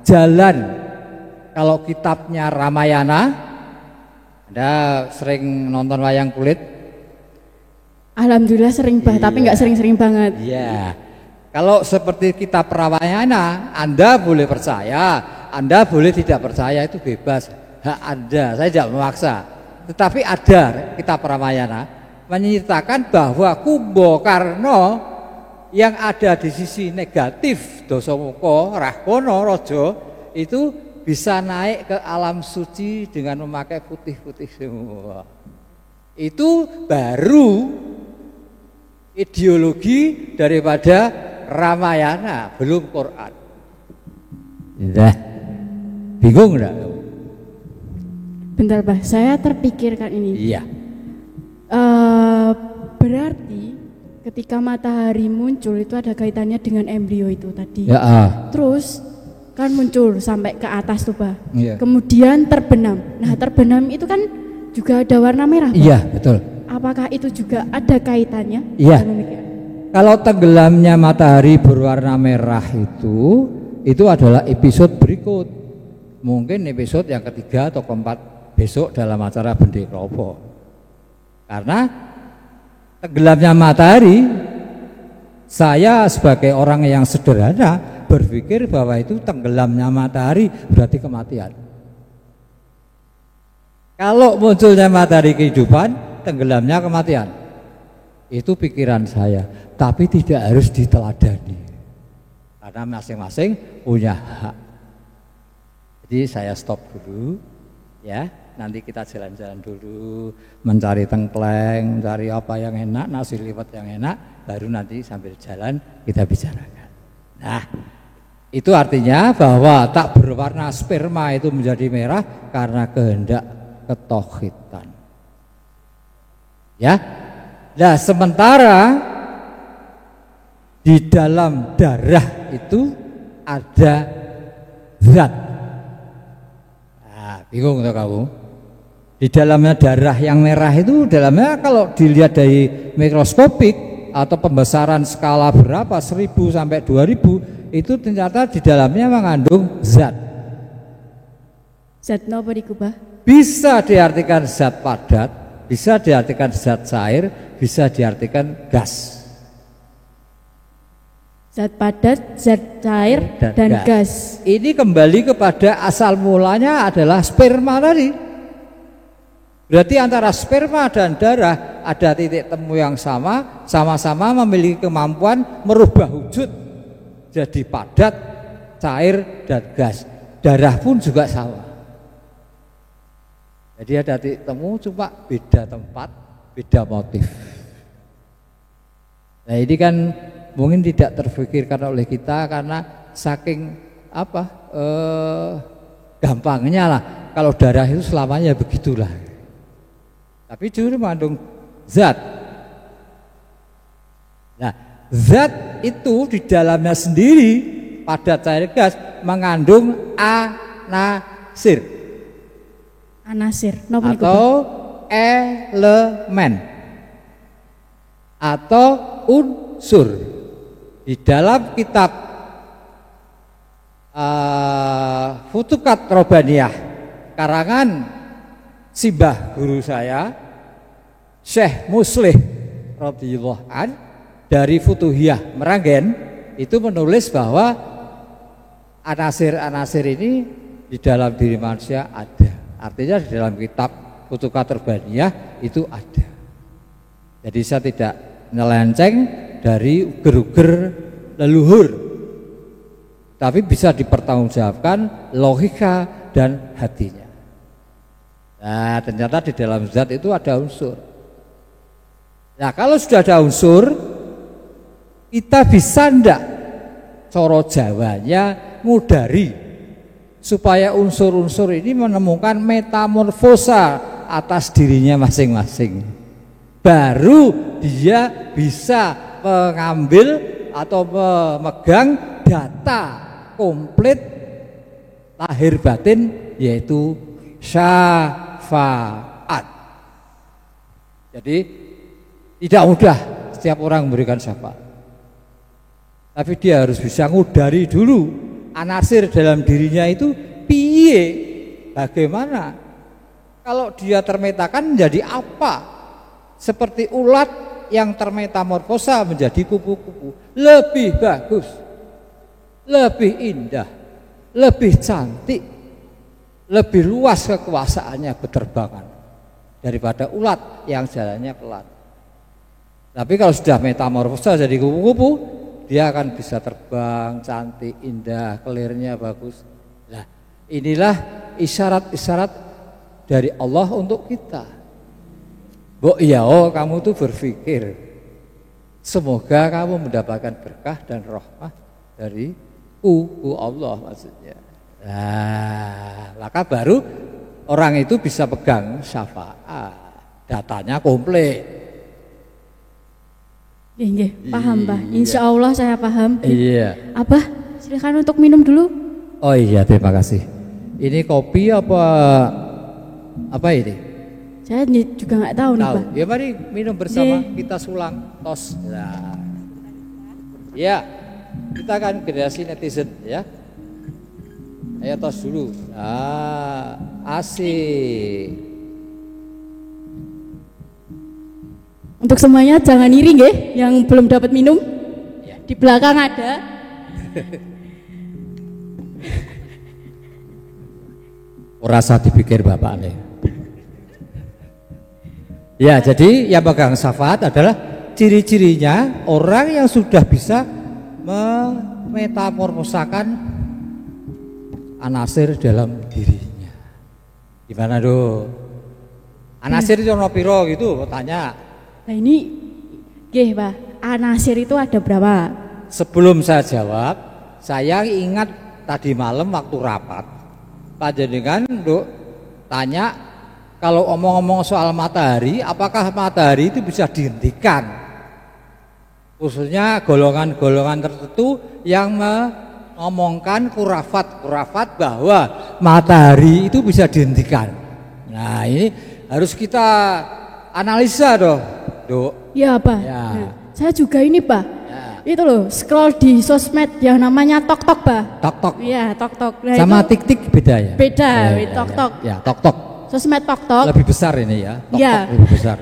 jalan. Kalau kitabnya Ramayana, Anda sering nonton wayang kulit? Alhamdulillah sering Bah, tapi nggak sering-sering banget. Iya. Kalau seperti kitab Ramayana, Anda boleh percaya, Anda boleh tidak percaya, itu bebas, hak Anda. Saya tidak memaksa. Tetapi ada kitab Ramayana menyertakan bahwa Kumbakarna yang ada di sisi negatif Dasamuka, Rahwana, Raja itu bisa naik ke alam suci dengan memakai putih-putih semua. Itu baru ideologi daripada Ramayana, belum Quran. Nah, bingung enggak? Bentar Bah, saya terpikirkan ini. Iya. Berarti ketika matahari muncul itu ada kaitannya dengan embrio itu tadi. Ya. Terus kan muncul sampai ke atas tuh Bah. Iya. Kemudian terbenam. Nah, terbenam itu kan juga ada warna merah, Bah. Iya, betul. Apakah itu juga ada kaitannya? Iya. Kalau tenggelamnya matahari berwarna merah itu adalah episode berikut. Mungkin episode yang ketiga atau keempat besok dalam acara Bendi Klopo. Karena tenggelamnya matahari, saya sebagai orang yang sederhana berpikir bahwa itu tenggelamnya matahari berarti kematian. Kalau munculnya matahari kehidupan, tenggelamnya kematian. Itu pikiran saya, tapi tidak harus diteladani. Karena masing-masing punya hak. Jadi saya stop dulu, ya. Nanti kita jalan-jalan dulu, mencari tengkleng, mencari apa yang enak, nasi liwet yang enak, baru nanti sambil jalan kita bicarakan. Nah, itu artinya bahwa tak berwarna sperma itu menjadi merah karena kehendak ketauhidan. Ya. Nah, sementara di dalam darah itu ada zat. Nah, bingung tuh kamu? Di dalamnya darah yang merah itu, dalamnya kalau dilihat dari mikroskopik atau pembesaran skala berapa, 1000 sampai 2000, itu ternyata di dalamnya mengandung zat. Zat apa iku Bah? Bisa diartikan zat padat, bisa diartikan zat cair, bisa diartikan gas. Zat padat, zat cair, dan gas. Ini kembali kepada asal mulanya adalah sperma tadi. Berarti antara sperma dan darah ada titik temu yang sama, sama-sama memiliki kemampuan merubah wujud jadi padat, cair, dan gas. Darah pun juga sama. Jadi ada titik temu, cuma beda tempat, beda motif. Nah ini kan mungkin tidak terfikirkan oleh kita karena saking gampangnya lah. Kalau darah itu selamanya begitulah. Tapi justru mengandung zat. Nah zat itu di dalamnya sendiri padat, cair, gas mengandung anasir. Anasir, atau elemen atau unsur. Di dalam kitab Futuhat Robbaniyah karangan Simbah guru saya Syekh Muslih radhiyallahu an dari Futuhiyah Meranggen itu menulis bahwa anasir-anasir ini di dalam diri manusia ada. Artinya di dalam kitab Futuhat Robbaniyah itu ada. Jadi saya tidak nyelenceng dari uger-uger leluhur, tapi bisa dipertanggungjawabkan logika dan hatinya. Nah ternyata di dalam zat itu ada unsur. Nah kalau sudah ada unsur, kita bisa ndak coro Jawanya ngudari supaya unsur-unsur ini menemukan metamorfosa atas dirinya masing-masing. Baru dia bisa mengambil atau memegang data komplit lahir batin, yaitu syafaat. Jadi tidak mudah setiap orang memberikan syafaat, tapi dia harus bisa ngudari dulu anasir dalam dirinya itu piye, bagaimana. Kalau dia termetakan menjadi apa? Seperti ulat yang termetamorfosa menjadi kupu-kupu, lebih bagus, lebih indah, lebih cantik, lebih luas kekuasaannya berterbangan daripada ulat yang jalannya pelan. Tapi kalau sudah metamorfosa jadi kupu-kupu, dia akan bisa terbang, cantik, indah, kelirnya bagus. Nah, inilah isyarat-isyarat dari Allah untuk kita. Kamu tuh berpikir, semoga kamu mendapatkan berkah dan rahmah dari Allah maksudnya. Nah, maka baru orang itu bisa pegang syafaat, datanya komplit. Paham Pak. Insya Allah saya paham. Iya. Abah, silakan untuk minum dulu. Oh iya, terima kasih. Ini kopi apa ini? Saya juga nggak tahu nih Pak. Ya mari minum bersama, kita sulang tos. Nah. Ya, kita kan generasi netizen ya. Ayo tos dulu. Nah, asik. Untuk semuanya jangan iri nggih yang belum dapat minum. Ya. Di belakang ada. Rasa dipikir Bapak nih. Ya, jadi yang pegang syafaat adalah ciri-cirinya orang yang sudah bisa memetamorfosakan anasir dalam dirinya. Gimana do? Anasir itu ono piro gitu, tanya. Nah ini, Pak, anasir itu ada berapa? Sebelum saya jawab, saya ingat tadi malam waktu rapat, panjenengan tanya kalau omong-omong soal matahari, apakah matahari itu bisa dihentikan? Khususnya golongan-golongan tertentu yang mengomongkan kurafat bahwa matahari itu bisa dihentikan. Nah ini harus kita analisa Dok. Ya Pak. Ya. Nah, saya juga ini Pak. Ya. Itu loh, scroll di sosmed yang namanya tok-tok Pak. Tok-tok. Iya, tok-tok. Nah, sama tik-tik beda ya? Beda, ya, tok-tok. Ya, tok-tok. sosmed TokTok. Lebih besar ini ya. TokTok Iya. lebih besar.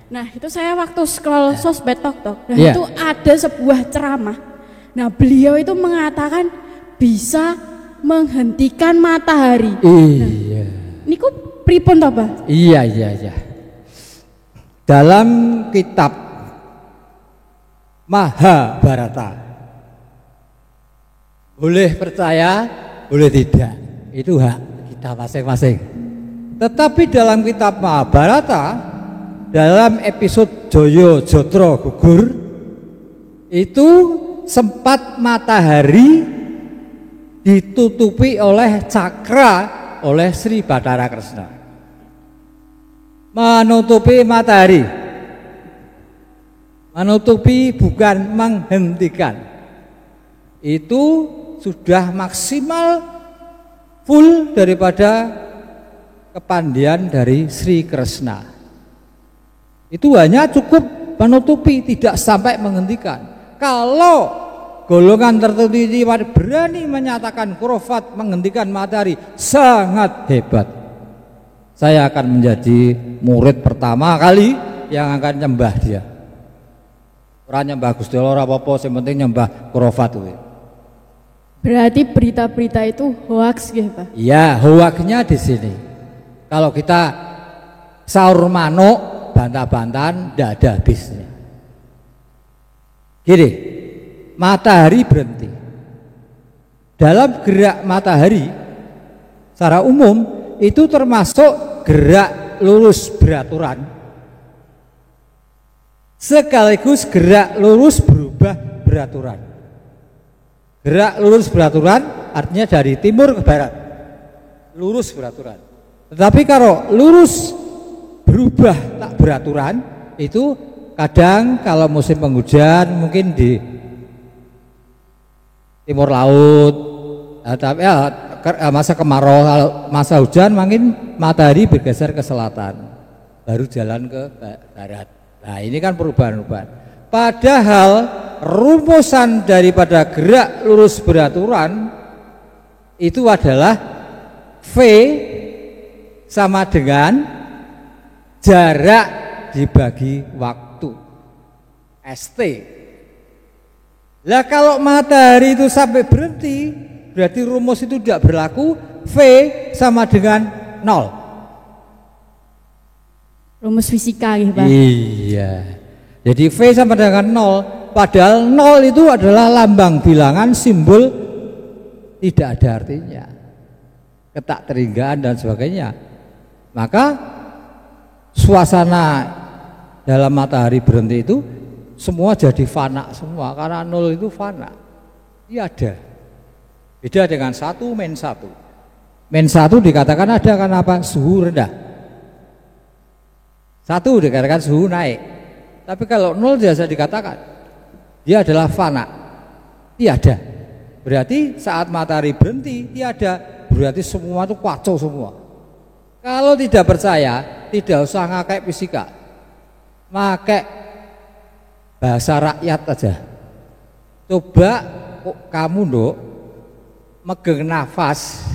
Nah, itu saya waktu scroll sosmed TokTok, nah Iya. itu ada sebuah ceramah. Nah, beliau itu mengatakan bisa menghentikan matahari. Iya. Niku pripun to, Pak? Iya. Dalam kitab Mahabharata, boleh percaya, boleh tidak, itu hak kita masing-masing. Tetapi dalam kitab Mahabharata, dalam episode Joyo Jotro Gugur, itu sempat matahari ditutupi oleh cakra oleh Sri Bathara Kresna. Menutupi matahari, menutupi bukan menghentikan. Itu sudah maksimal full daripada kepandian dari Sri Kresna. Itu hanya cukup menutupi, tidak sampai menghentikan. Kalau golongan tertentu ini berani menyatakan khurafat menghentikan matahari, sangat hebat. Saya akan menjadi murid pertama kali yang akan nyembah dia. Orang nyembah Gusti Allah apa-apa, yang penting nyembah khurafat itu. Berarti berita-berita itu hoax gitu, Pak? Iya, hoaxnya di sini. Kalau kita sahur manuk, bantah-bantahan, tidak ada habisnya. Gini, matahari berhenti. Dalam gerak matahari, secara umum itu termasuk gerak lurus beraturan, sekaligus gerak lurus berubah beraturan. Gerak lurus beraturan artinya dari timur ke barat, lurus beraturan. Tetapi kalau lurus berubah tak beraturan, itu kadang kalau musim penghujan mungkin di timur laut, tapi masa kemarau, kalau masa hujan mungkin matahari bergeser ke selatan, baru jalan ke barat. Nah, ini kan perubahan-perubahan. Padahal rumusan daripada gerak lurus beraturan itu adalah V sama dengan jarak dibagi waktu, ST. Lah kalau matahari itu sampai berhenti, berarti rumus itu tidak berlaku. V sama dengan 0. Rumus fisika gitu, Pak? Iya. Jadi V sama dengan 0. Padahal 0 itu adalah lambang bilangan, simbol tidak ada artinya, ketakteringgaan dan sebagainya. Maka suasana dalam matahari berhenti itu semua jadi fana semua, karena 0 itu fana. Tiada. Beda dengan 1 min 1. Min 1 dikatakan ada karena apa? Suhu rendah. 1 dikatakan suhu naik. Tapi kalau 0 biasa dikatakan dia adalah fana. Tiada. Berarti saat matahari berhenti tiada, berarti semua itu kacau semua. Kalau tidak percaya, tidak usah ngakai fisika, pakai bahasa rakyat aja. Coba kamu Nduk megang nafas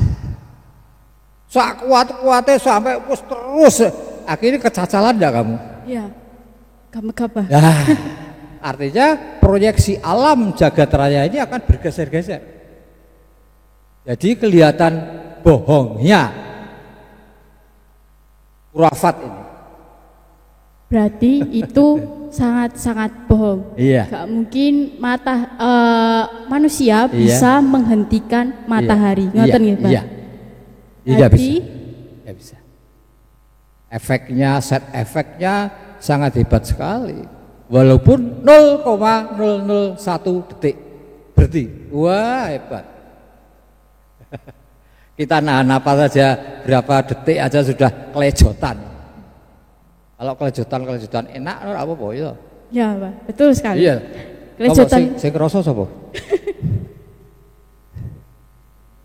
sak kuat-kuatnya sampai terus, akhirnya kecacalan enggak kamu? Iya. Gap-gap. Nah, artinya proyeksi alam jagat raya ini akan bergeser-geser. Jadi kelihatan bohongnya khurafat ini. Berarti itu sangat-sangat bohong. Iya. Gak mungkin manusia bisa menghentikan matahari. Ngoten nggih, Pak? Iya. Tidak Berarti bisa. Tidak bisa. Efeknya, set efeknya sangat hebat sekali. Walaupun 0,001 detik berhenti. Wah, hebat. Kita nahan napas saja berapa detik aja sudah kelejotan. Kalau kelejotan enak apa ya? ya, Pak, betul sekali. Iya. Kelejotan. Sing krasa sapa?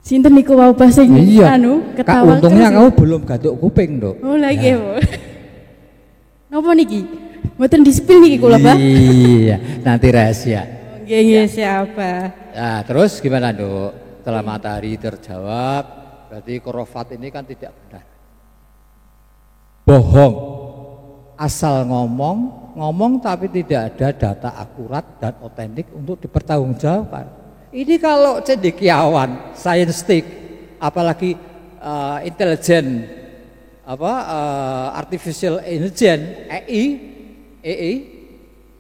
Sinten niku wau bahasa Iya. ketawa. Untungnya terus. kamu belum gaduk kuping, Dok. Oh, lagi ya, Bu. Napa niki? Mboten di-spill niki kula, Pak. Iya, nanti rahasia. Nggih, siapa? Nah, terus gimana, Dok? Setelah matahari terjawab, berarti khurafat ini kan tidak benar. bohong, asal ngomong tapi tidak ada data akurat dan otentik untuk dipertanggungjawabkan. Ini kalau cendekiawan, saintistik, apalagi intelijen artificial intelligence AI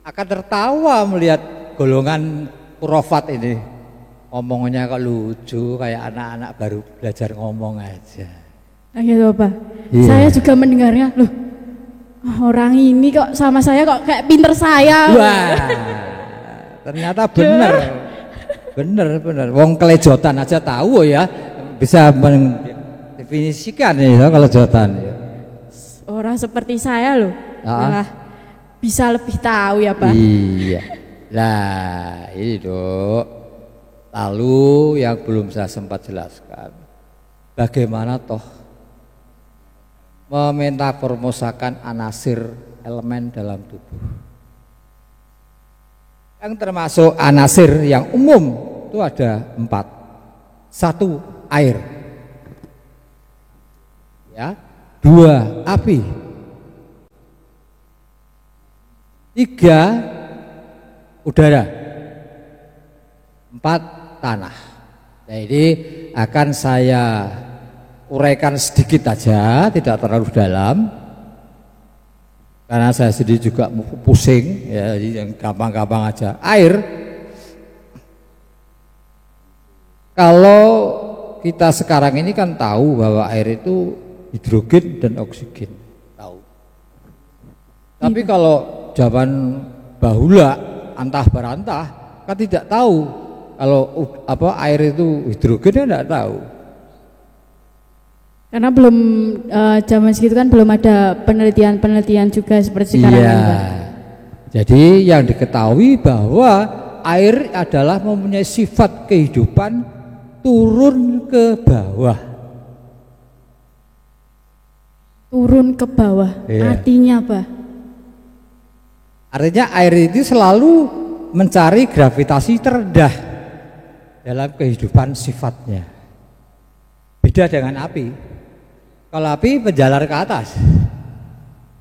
akan tertawa melihat golongan kurofat ini. Ngomongnya kok lucu kayak anak-anak baru belajar ngomong aja. Nah gitu Pak. Iya. Saya juga mendengarnya, loh orang ini kok sama saya kok kayak pinter saya. Wah, ternyata bener. Bener. Wong kelejotan aja tahu ya, bisa mendefinisikan ya kelejotan. Orang seperti saya loh, malah bisa lebih tahu ya Pak. Iya. Nah ini Dok. Lalu yang belum saya sempat jelaskan, bagaimana toh memetaformosakan anasir elemen dalam tubuh. Yang termasuk anasir yang umum itu ada 4. 1 air, ya, 2 api, 3 udara, 4 tanah. Nah ini akan saya uraikan sedikit aja, tidak terlalu dalam, karena saya sendiri juga pusing ya, yang gampang-gampang aja. Air, kalau kita sekarang ini kan tahu bahwa air itu hidrogen dan oksigen, tahu. Tapi kalau zaman bahula antah berantah kan tidak tahu. Kalau air itu hidrogen tidak tahu. Karena belum zaman segitu kan belum ada penelitian juga seperti sekarang. Iya. Jadi yang diketahui bahwa air adalah mempunyai sifat kehidupan turun ke bawah. Turun ke bawah. Iya. Artinya apa? Artinya air itu selalu mencari gravitasi terendah dalam kehidupan sifatnya. Beda dengan api. Kalau api menjalar ke atas,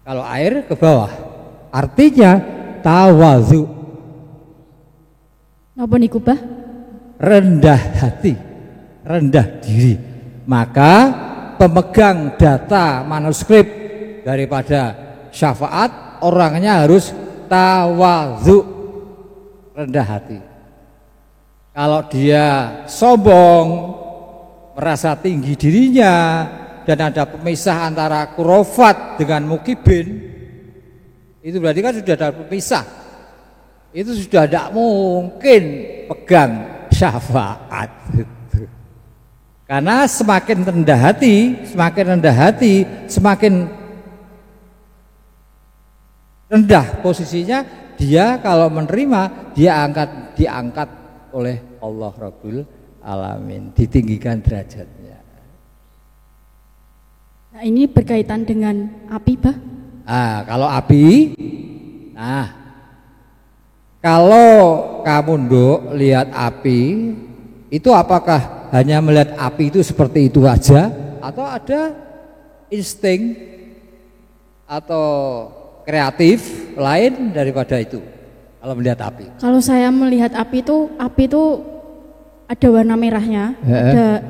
kalau air ke bawah. Artinya tawazu. Napa niku, Bah? Rendah hati, rendah diri. Maka pemegang data manuskrip daripada syafaat orangnya harus tawazu, rendah hati. Kalau dia sombong, merasa tinggi dirinya, dan ada pemisah antara kurofat dengan mukibin, itu berarti kan sudah ada pemisah. Itu sudah tidak mungkin pegang syafaat. Karena semakin rendah hati, semakin rendah posisinya, dia kalau menerima, dia diangkat oleh Allah Rabbul Alamin, ditinggikan derajatnya. Nah ini berkaitan dengan api, Bah? Kalau api, kalau kamu Nduk lihat api, itu apakah hanya melihat api itu seperti itu aja, atau ada insting atau kreatif lain daripada itu? Kalau melihat api, kalau saya melihat api itu ada warna merahnya, ada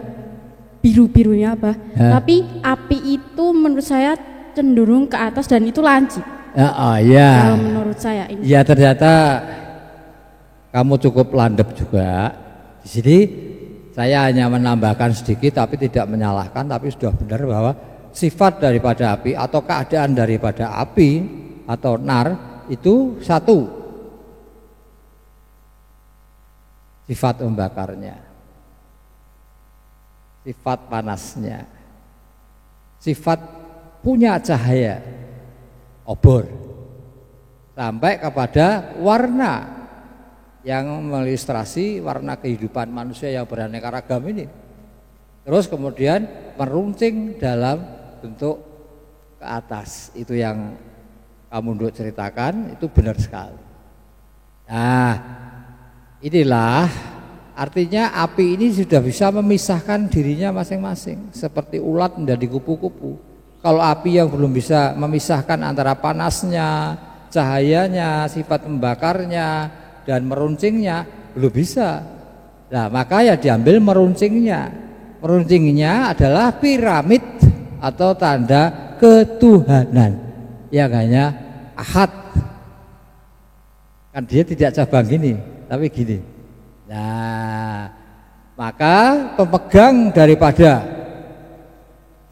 biru-birunya, Bah. Tapi api itu menurut saya cenderung ke atas dan itu lancip. Kalau menurut saya ini. Ya ternyata kamu cukup landep juga. Di sini saya hanya menambahkan sedikit, tapi tidak menyalahkan, tapi sudah benar bahwa sifat daripada api atau keadaan daripada api atau nar itu satu, sifat membakarnya, sifat panasnya, sifat punya cahaya, obor, sampai kepada warna yang mengilustrasi warna kehidupan manusia yang beraneka ragam ini. Terus kemudian meruncing dalam bentuk ke atas. Itu yang kamu Nduk ceritakan, itu benar sekali. Nah, inilah artinya api ini sudah bisa memisahkan dirinya masing-masing, seperti ulat menjadi kupu-kupu. Kalau api yang belum bisa memisahkan antara panasnya, cahayanya, sifat membakarnya, dan meruncingnya, belum bisa. Nah, maka ya diambil meruncingnya. Meruncingnya adalah piramid atau tanda ketuhanan yang hanya ahad. Kan dia tidak cabang gini, tapi gini. Nah, maka pemegang daripada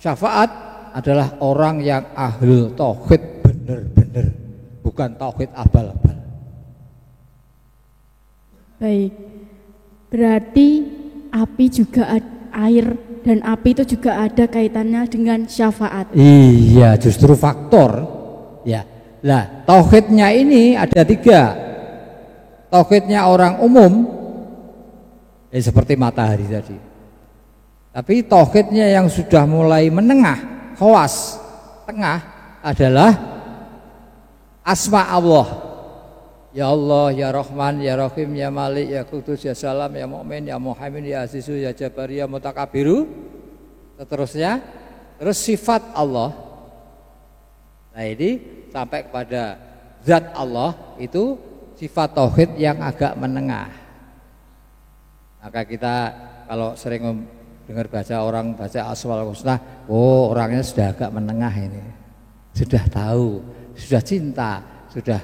syafaat adalah orang yang ahli tauhid benar-benar, bukan tauhid abal-abal. Baik, berarti api juga air dan api itu juga ada kaitannya dengan syafaat. Iya, justru faktor. Ya, lah tauhidnya ini ada 3. Tauhidnya orang umum, seperti matahari tadi. Tapi tauhidnya yang sudah mulai menengah, khawas tengah adalah asma Allah. Ya Allah, ya Rahman, ya Rahim, ya Malik, ya Qudus, ya Salam, ya Mu'min, ya Muhaimin, ya Azizu, ya Jabari, ya Mutakabiru, seterusnya. Terus sifat Allah. Nah, ini sampai kepada zat Allah, itu sifat tauhid yang agak menengah. Maka kita kalau sering dengar baca orang baca Asmaul Husna, oh orangnya sudah agak menengah ini, sudah tahu, sudah cinta, sudah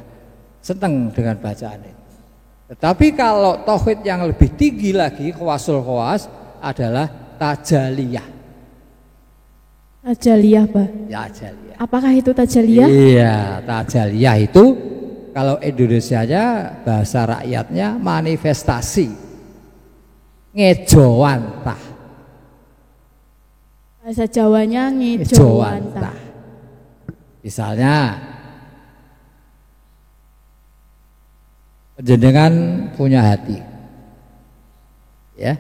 senang dengan bacaan ini. Tetapi kalau tauhid yang lebih tinggi lagi, khawasul khawas, adalah tajaliyah. Tajaliyah, Pak? Ya, tajaliyah. Apakah itu tajaliyah? Iya, tajaliyah itu kalau Indonesianya bahasa rakyatnya manifestasi, ngejowantah. Bahasa Jawanya ngejowantah. Misalnya panjenengan punya hati, ya,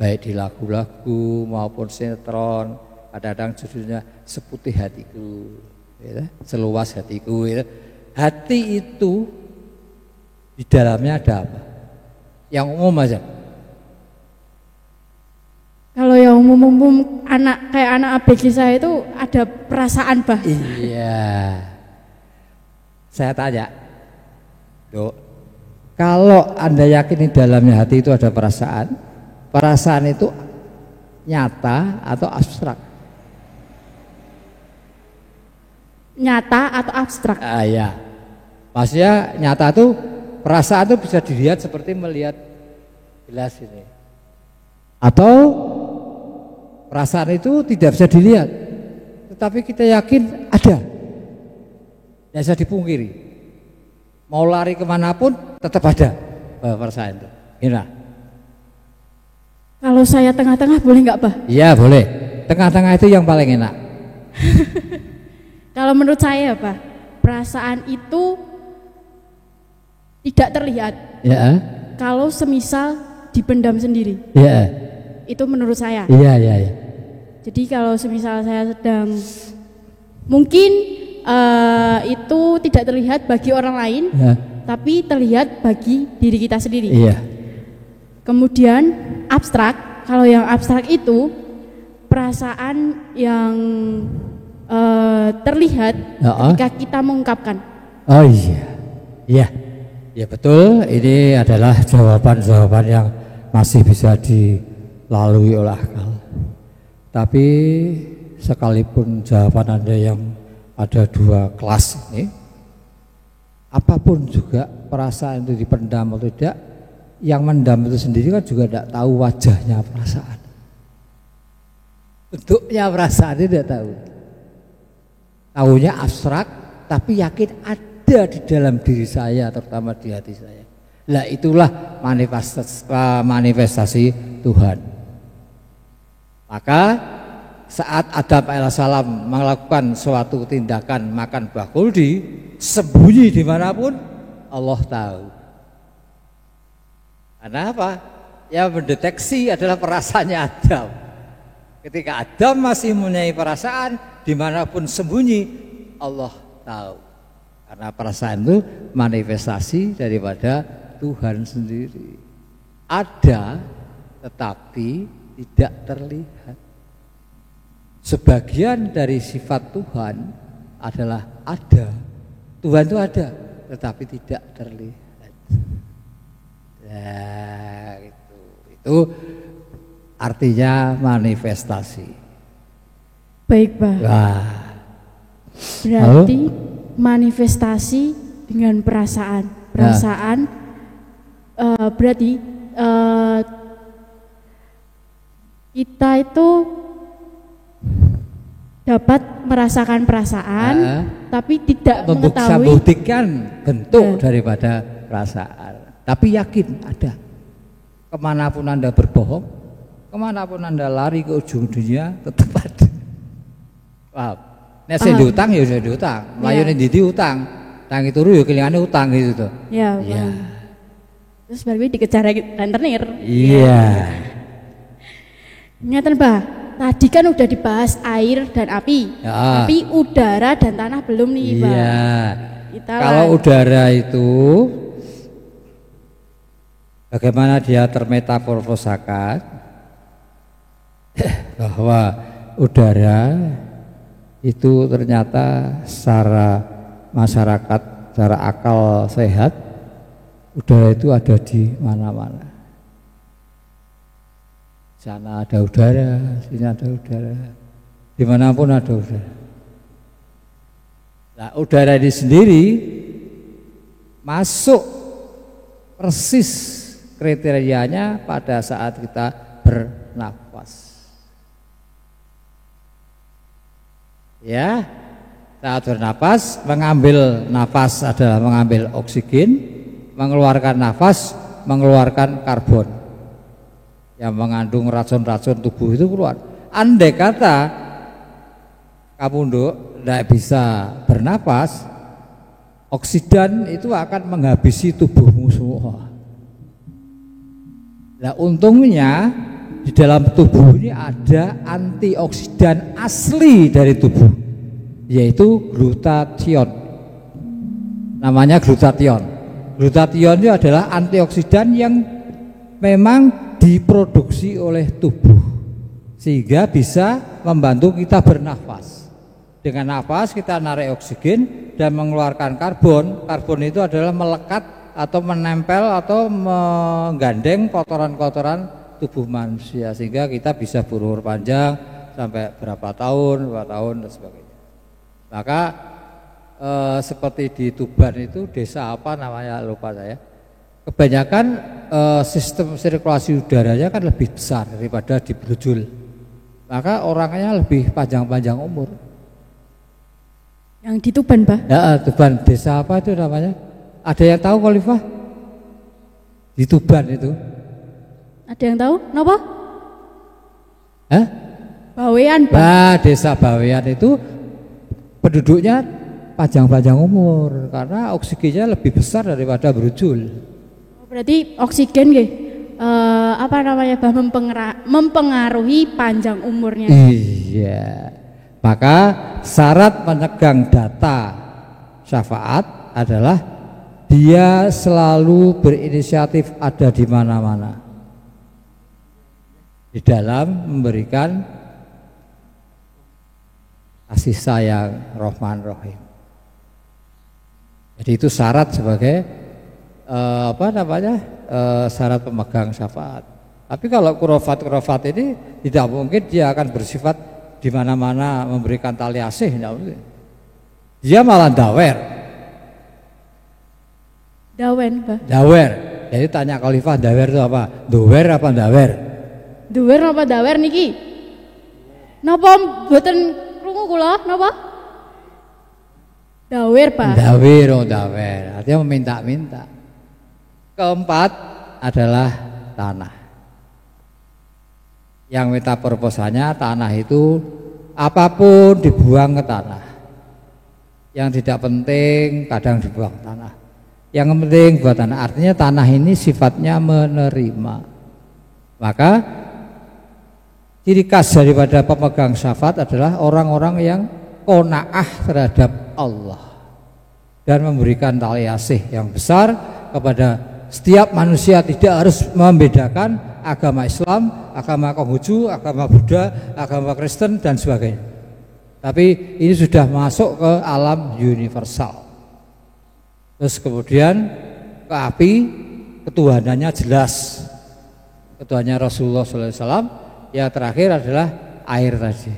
baik di lagu-lagu maupun sinetron, kadang-kadang judulnya Seputih Hatiku, ya, Seluas Hatiku. Ya. Hati itu di dalamnya ada apa? Yang umum aja. Kalau yang umum-umum kayak anak ABG saya itu ada perasaan, Bah. Iya. Saya tanya, Dok, kalau Anda yakin di dalamnya hati itu ada perasaan, perasaan itu nyata atau abstrak? Nyata atau abstrak? Ya. Maksudnya nyata itu, perasaan itu bisa dilihat seperti melihat gelas ini. Atau perasaan itu tidak bisa dilihat, tetapi kita yakin ada, tidak bisa dipungkiri. Mau lari kemanapun tetap ada perasaan itu. Gimana? Kalau saya tengah-tengah boleh nggak, Bah? Iya boleh. Tengah-tengah itu yang paling enak. Kalau menurut saya, Bah, perasaan itu tidak terlihat. Ya. Kalau semisal dipendam sendiri. Ya. Itu menurut saya. Iya. Jadi kalau semisal saya sedang mungkin itu tidak terlihat bagi orang lain, Ya. tapi terlihat bagi diri kita sendiri. Iya. Kemudian abstrak, kalau yang abstrak itu perasaan yang terlihat ketika kita mengungkapkan. Oh iya, ya betul. Ini adalah jawaban-jawaban yang masih bisa dilalui oleh akal. Tapi sekalipun jawaban Anda yang ada 2 kelas ini, apapun juga perasaan itu dipendam atau tidak, yang mendam itu sendiri kan juga tidak tahu wajahnya perasaan, bentuknya perasaan itu tidak tahu. Tahunya abstrak, tapi yakin ada di dalam diri saya, terutama di hati saya. Lah itulah manifestasi Tuhan. Maka saat Adam alaihissalam melakukan suatu tindakan makan buah kuldi, sembunyi dimanapun Allah tahu. Karena apa? Yang mendeteksi adalah perasaannya Adam. Ketika Adam masih mempunyai perasaan, dimanapun sembunyi Allah tahu. Karena perasaan itu manifestasi daripada Tuhan sendiri. Ada tetapi tidak terlihat. sebagian dari sifat Tuhan adalah ada. Tuhan itu ada, tetapi tidak terlihat. Nah, itu artinya manifestasi. Baik, Pak. Wah. Berarti manifestasi dengan perasaan. Perasaan berarti kita itu dapat merasakan perasaan, tapi tidak mengetahui membuktikan bentuk daripada perasaan. Tapi yakin ada. Kemanapun Anda berbohong, kemanapun Anda lari ke ujung dunia, tetap ada. Wow. Nek sing diutang ya sudah diutang, mlayune ndi diutang. Tangi turu ya kelingane utang gitu tuh. Ya. Terus baru dikejar rentenir. Iya. Ngeten, Pak. Tadi kan udah dibahas air dan api. Ya. Tapi udara dan tanah belum nih, Pak. Iya. Kita Kalau udara itu bagaimana dia termetaforfosakan bahwa udara itu ternyata secara masyarakat, secara akal sehat, udara itu ada di mana-mana. Sana ada udara, sini ada udara, dimanapun ada udara. Nah, udara ini sendiri masuk persis kriterianya pada saat kita bernafas. Ya, saat bernapas, mengambil nafas adalah mengambil oksigen, mengeluarkan nafas, mengeluarkan karbon yang mengandung racun-racun tubuh itu keluar. Andai kata kamu tidak bisa bernapas, oksidan itu akan menghabisi tubuhmu semua. Nah, untungnya di dalam tubuh ini ada antioksidan asli dari tubuh, yaitu glutathione. Namanya glutathione. Glutathione itu adalah antioksidan yang memang diproduksi oleh tubuh sehingga bisa membantu kita bernafas. Dengan nafas kita narik oksigen dan mengeluarkan karbon. Karbon itu adalah melekat atau menempel atau menggandeng kotoran-kotoran tubuh manusia sehingga kita bisa berumur panjang sampai berapa tahun, 2 tahun dan sebagainya. Maka seperti di Tuban itu desa apa namanya lupa saya. Kebanyakan sistem sirkulasi udaranya kan lebih besar daripada di Brujul. Maka orangnya lebih panjang-panjang umur. Yang di Tuban, Pak? Ya, Tuban desa apa itu namanya? Ada yang tahu, Khalifah? Di Tuban itu. Ada yang tahu? Kenapa? Hah? Bawean, Pak. Nah, desa Bawean itu penduduknya panjang-panjang umur karena oksigennya lebih besar daripada Brujul. Berarti oksigen nggih apa namanya, Bah, mempengaruhi panjang umurnya. Iya. Maka syarat menegang data syafaat adalah dia selalu berinisiatif ada di mana-mana di dalam memberikan kasih sayang Rahman Rahim. Jadi itu syarat sebagai syarat pemegang syafaat. Tapi kalau kurofat ini tidak mungkin dia akan bersifat di mana-mana memberikan tali asih, tidak mungkin. Dia malah dawer. Dawen, Pak. Dawer. Jadi tanya Khalifah, dawer itu apa? Dower apa dawer? Duwer apa dawer niki? Napa mboten krungu kula? Napa? Dawer, Pak. Dawer, dawer. Artinya meminta-minta. Keempat adalah tanah. Yang metaforposanya tanah itu apapun dibuang ke tanah. Yang tidak penting kadang dibuang tanah. Yang penting buat tanah. Artinya tanah ini sifatnya menerima. Maka ciri khas daripada pemegang syafaat adalah orang-orang yang qanaah terhadap Allah dan memberikan tali asih yang besar kepada setiap manusia, tidak harus membedakan agama Islam agama Konghucu, agama Buddha, agama Kristen dan sebagainya. Tapi ini sudah masuk ke alam universal. Terus kemudian ke api, ketuhanannya jelas. Ketuhannya Rasulullah SAW. Yang terakhir adalah air tadi.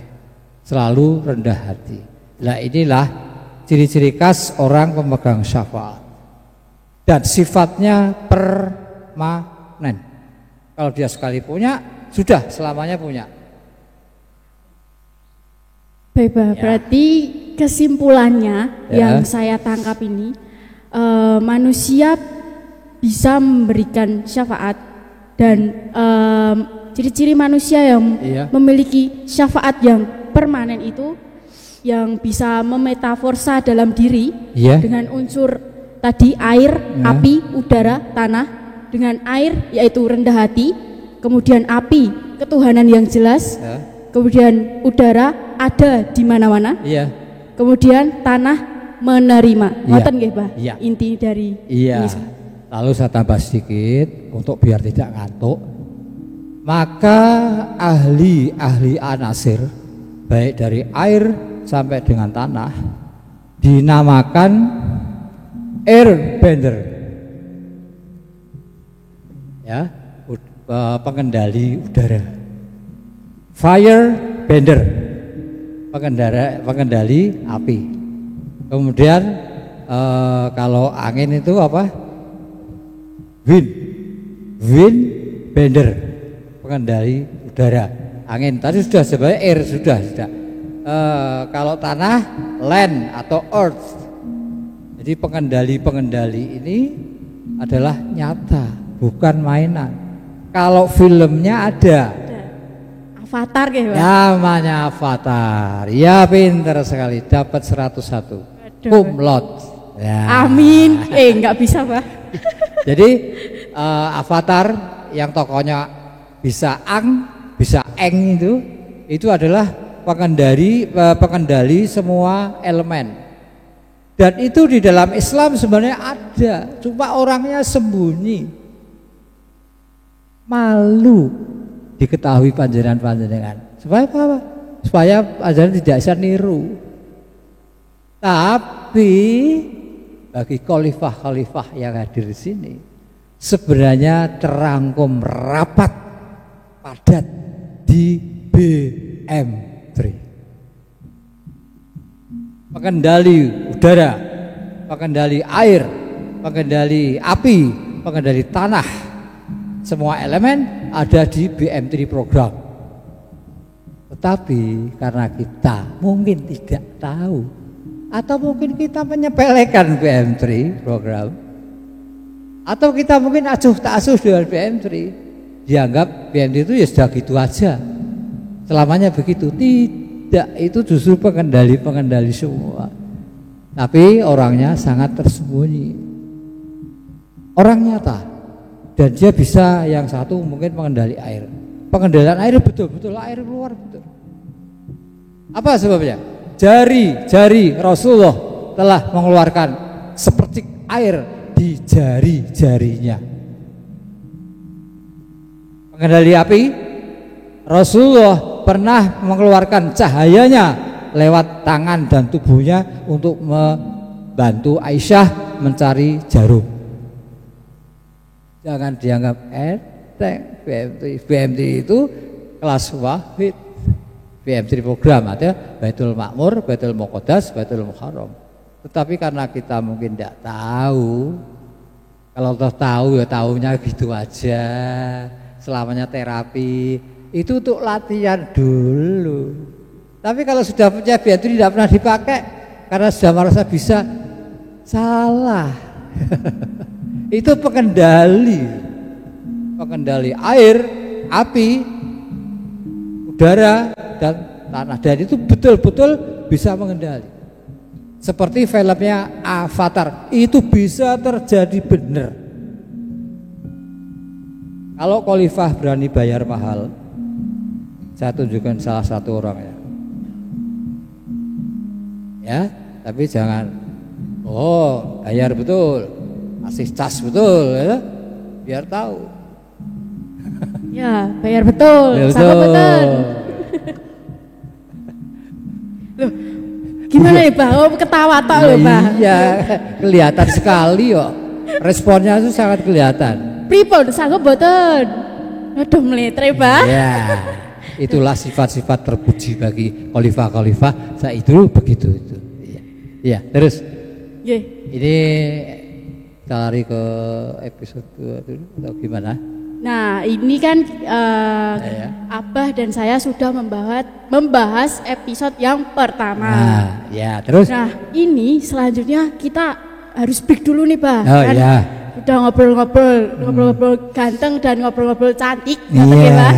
Selalu rendah hati. Nah inilah ciri-ciri khas orang pemegang syafaat. Dan sifatnya permanen. Kalau dia sekali punya, sudah selamanya punya. Baik, berarti kesimpulannya yang saya tangkap ini, manusia bisa memberikan syafaat dan ciri-ciri manusia yang memiliki syafaat yang permanen itu yang bisa memetaforsa dalam diri dengan unsur tadi air, api, udara, tanah. Dengan air yaitu rendah hati, kemudian api ketuhanan yang jelas, kemudian udara ada di mana-mana, kemudian tanah menerima. Ngoten nggih, Pak? Inti dari ini. Lalu saya tambah sedikit untuk biar tidak ngantuk. Maka ahli anasir baik dari air sampai dengan tanah dinamakan airbender, ya, pengendali udara. Firebender, pengendali api. Kemudian kalau angin itu apa? Windbender, pengendali udara. Angin tadi sudah sebagai air sudah. Kalau tanah, land atau earth. Jadi pengendali ini adalah nyata, bukan mainan. Kalau filmnya ada. Avatar gitu, Pak? Namanya Avatar. Ya pinter sekali, dapat 101. Cum laude. Ya. Amin. Enggak bisa, Pak. Jadi Avatar yang tokohnya bisa ang, bisa eng itu adalah pengendali semua elemen. Dan itu di dalam Islam sebenarnya ada, cuma orangnya sembunyi, malu diketahui panjenengan. Supaya apa? Supaya panjenengan tidak bisa niru. Tapi bagi khalifah-khalifah yang hadir di sini, sebenarnya terangkum rapat padat di BM3. Pengendali udara, pengendali air, pengendali api, pengendali tanah, semua elemen ada di BM3 program. Tetapi karena kita mungkin tidak tahu, atau mungkin kita menyepelekan BM3 program, atau kita mungkin acuh tak acuh dengan BM3, dianggap BM3 itu ya sudah gitu aja, selamanya begitu. Tidak, itu justru pengendali semua. Tapi orangnya sangat tersembunyi, orang nyata. Dan dia bisa, yang satu mungkin pengendali air. Pengendalian air betul-betul air keluar betul. Apa sebabnya? Jari Rasulullah telah mengeluarkan seperti air di jari-jarinya. Pengendali api, Rasulullah pernah mengeluarkan cahayanya lewat tangan dan tubuhnya untuk membantu Aisyah mencari jarum. Jangan dianggap enteng. BM3 itu kelas wahid. BM3 program ada Baitul Makmur, Baitul Muqaddas, Baitul Muharram. Tetapi karena kita mungkin tidak tahu, kalau tahu ya tahunya gitu aja, selamanya terapi, itu untuk latihan dulu. Tapi kalau sudah punya BM3 tidak pernah dipakai karena sudah merasa bisa, salah. Itu pengendali air, api, udara dan tanah, dan itu betul-betul bisa mengendali. Seperti filmnya Avatar, itu bisa terjadi benar. Kalau khalifah berani bayar mahal, saya tunjukkan salah satu orangnya. Ya, tapi jangan bayar betul, kasih cas betul ya, biar tahu. Ya, bayar betul. Ya, Sama betul. Loh, gimana ya, Bah? Oh, ketawa tok loh, Bah. Iya, kelihatan sekali kok. Responnya itu sangat kelihatan. Pripun sanggup mboten? Aduh meletre, Bah. Ya, itulah sifat-sifat terpuji bagi khalifah-khalifah. Saya itu begitu itu. Iya, terus. Nggih. Ini kita lari ke episode 2 dulu atau gimana? Nah, ini kan Abah dan saya sudah membahas episode yang pertama. Nah, ya, terus. Nah, ini selanjutnya kita harus break dulu nih, Bah. Oh Kan ya. udah ngobrol-ngobrol ganteng dan ngobrol-ngobrol cantik, Iya. ya, Bah.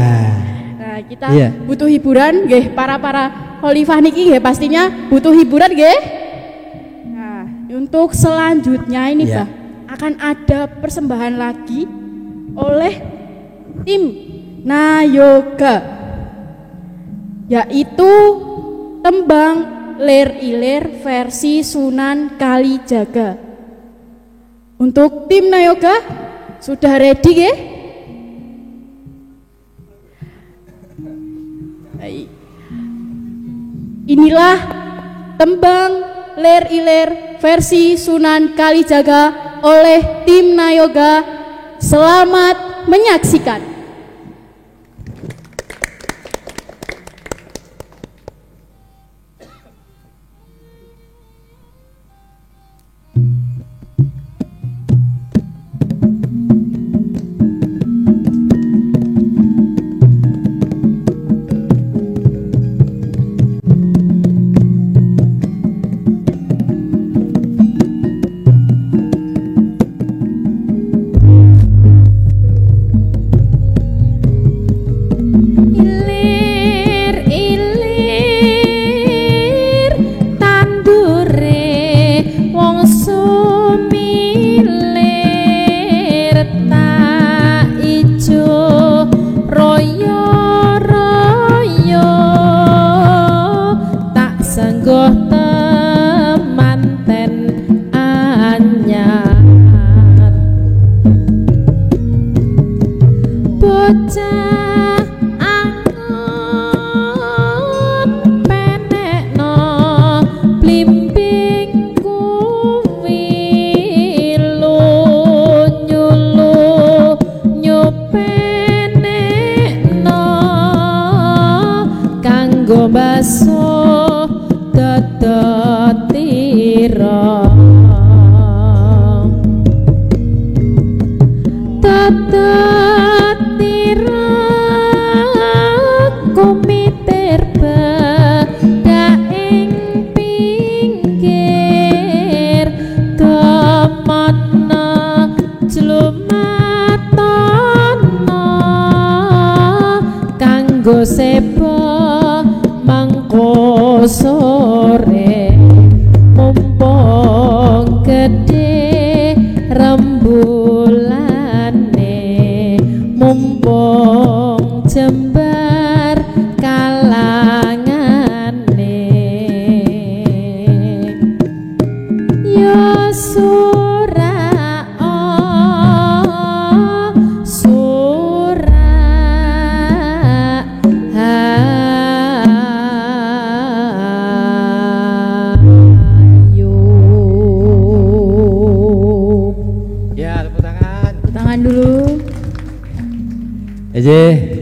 Nah, kita Iya. butuh hiburan, nggih. Para khalifah niki nggih pastinya butuh hiburan, nggih. Nah, untuk selanjutnya ini, Iya. Bah, akan ada persembahan lagi oleh tim Nayoga, yaitu tembang Lir Ilir versi Sunan Kalijaga. Untuk tim Nayoga sudah ready, nggih? Baik. Inilah tembang Lir Ilir versi Sunan Kalijaga oleh tim Nayoga. Selamat menyaksikan.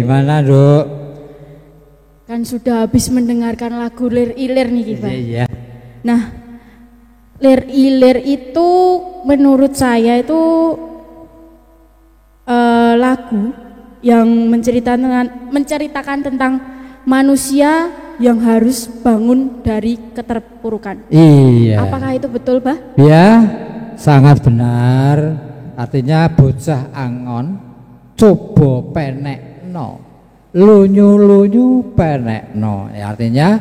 Gimana, Dok? Kan sudah habis mendengarkan lagu Lir Ilir nih, Pak. Iya. Nah, Lir Ilir itu menurut saya itu lagu yang menceritakan tentang manusia yang harus bangun dari keterpurukan. Iya. Apakah itu betul, Pak? Ya, sangat benar. Artinya bocah angon coba penekno, lunyu-lunyu penekno. Ya, artinya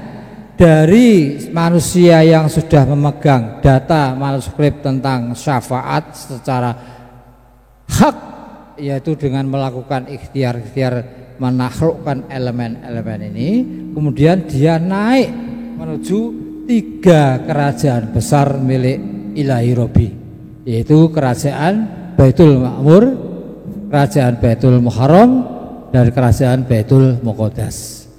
dari manusia yang sudah memegang data manuskrip tentang syafaat secara hak, yaitu dengan melakukan ikhtiar-ikhtiar menaklukkan elemen-elemen ini, kemudian dia naik menuju 3 kerajaan besar milik Ilahi Robi, yaitu kerajaan Baitul Ma'mur, kerajaan Baitul Muharram, dari kerajaan Baitul Muqaddas.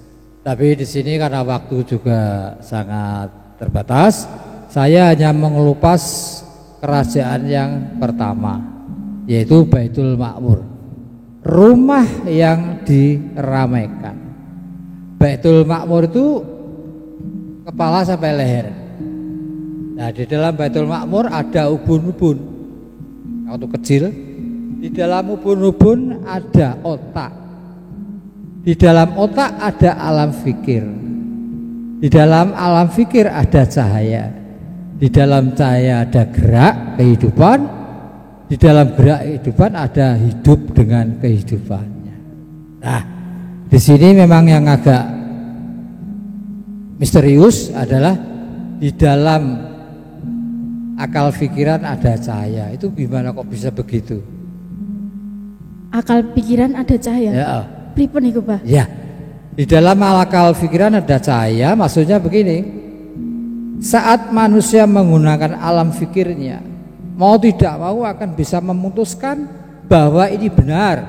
Tapi di sini karena waktu juga sangat terbatas, saya hanya mengelupas kerajaan yang pertama, yaitu Baitul Ma'mur, rumah yang diramaikan. Baitul Ma'mur itu kepala sampai leher. Nah, di dalam Baitul Ma'mur ada ubun-ubun. Waktu kecil, di dalam ubun-ubun ada otak. Di dalam otak ada alam fikir. Di dalam alam fikir ada cahaya. Di dalam cahaya ada gerak kehidupan. Di dalam gerak kehidupan ada hidup dengan kehidupannya. Nah, di sini memang yang agak misterius adalah di dalam akal pikiran ada cahaya. Itu gimana kok bisa begitu? Akal pikiran ada cahaya. Ya. Pripun iku, Pak? Ya. Di dalam akal pikiran ada cahaya, maksudnya begini. Saat manusia menggunakan alam fikirnya, mau tidak mau akan bisa memutuskan bahwa ini benar,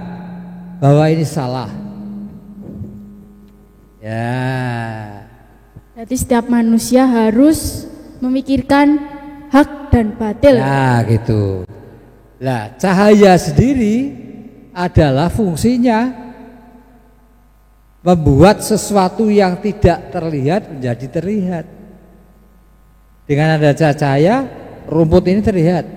bahwa ini salah. Ya. Jadi setiap manusia harus memikirkan hak dan batil. Nah, gitu. Nah, cahaya sendiri adalah fungsinya membuat sesuatu yang tidak terlihat menjadi terlihat. Dengan ada cahaya, rumput ini terlihat.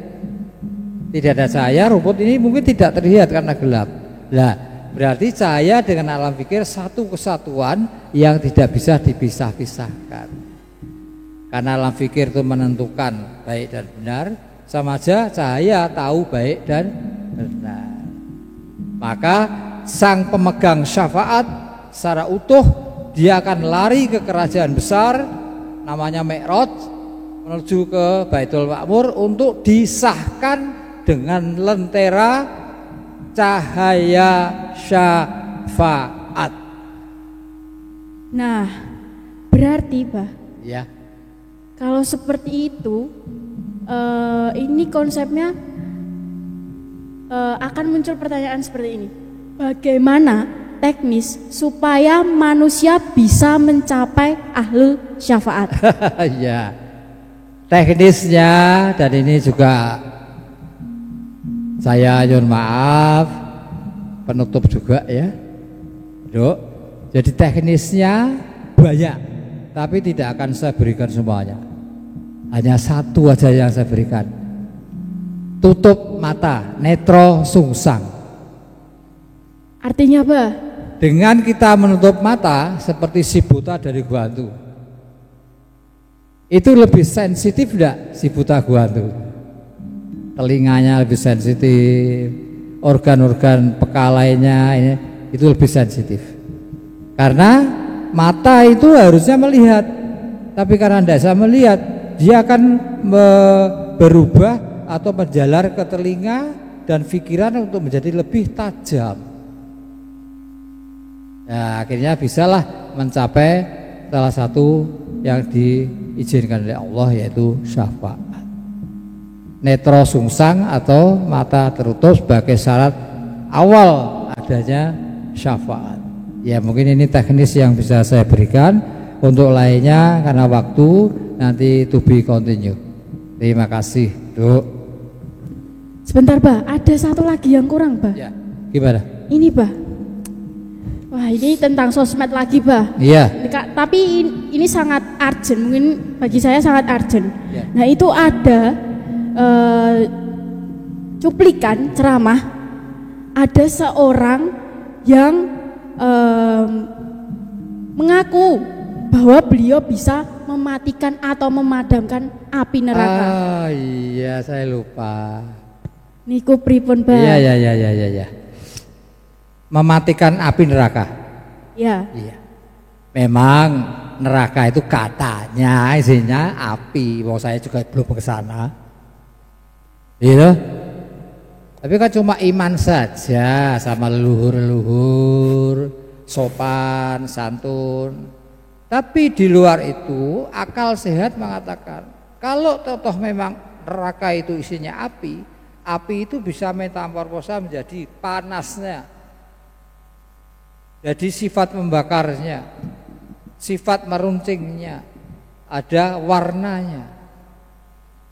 Tidak ada cahaya, rumput ini mungkin tidak terlihat karena gelap. Nah, berarti cahaya dengan alam pikir satu kesatuan yang tidak bisa dipisah-pisahkan. Karena alam pikir itu menentukan baik dan benar, sama aja cahaya tahu baik dan benar. Maka sang pemegang syafaat secara utuh dia akan lari ke kerajaan besar namanya Mi'raj menuju ke Baitul Ma'mur untuk disahkan dengan lentera cahaya syafaat. Nah, berarti Pak, Ya. kalau seperti itu ini konsepnya akan muncul pertanyaan seperti ini. Bagaimana teknis supaya manusia bisa mencapai ahlul syafaat? Ya. Teknisnya, dan ini juga saya nyuwun maaf penutup juga ya, Dok. Jadi teknisnya banyak, tapi tidak akan saya berikan semuanya. Hanya satu aja yang saya berikan. Tutup mata, netro sungsang. Artinya apa? Dengan kita menutup mata seperti si buta dari Gua Hantu, itu lebih sensitif enggak si buta Gua Hantu? Telinganya lebih sensitif, organ-organ peka lainnya ini itu lebih sensitif. Karena mata itu harusnya melihat, tapi karena tidak bisa melihat, dia akan berubah atau menjalar ke telinga dan pikiran untuk menjadi lebih tajam. Nah, akhirnya bisalah mencapai salah satu yang diizinkan oleh Allah, yaitu syafaat. Netro sungsang atau mata tertutup sebagai syarat awal adanya syafaat. Ya, mungkin ini teknis yang bisa saya berikan. Untuk lainnya karena waktu nanti to be continue. Terima kasih, Dok. Sebentar, Pak, ada satu lagi yang kurang, Pak. Ya, gimana? Ini, Pak. Wah, ini tentang sosmed lagi, Pak. Iya. Tapi ini sangat urgent, mungkin bagi saya sangat urgent. Ya. Nah, itu ada cuplikan ceramah, ada seorang yang mengaku bahwa beliau bisa mematikan atau memadamkan api neraka. Ah, iya, saya lupa. Niku pripun, Pak? Iya. Mematikan api neraka. Ya. Iya. Memang neraka itu katanya isinya api. Wong saya juga belum ke sana. Gitu. Tapi kan cuma iman saja sama leluhur-leluhur, sopan, santun. Tapi di luar itu akal sehat mengatakan kalau toh memang neraka itu isinya api itu bisa metamorfosa menjadi panasnya. Jadi sifat membakarnya, sifat meruncingnya, ada warnanya.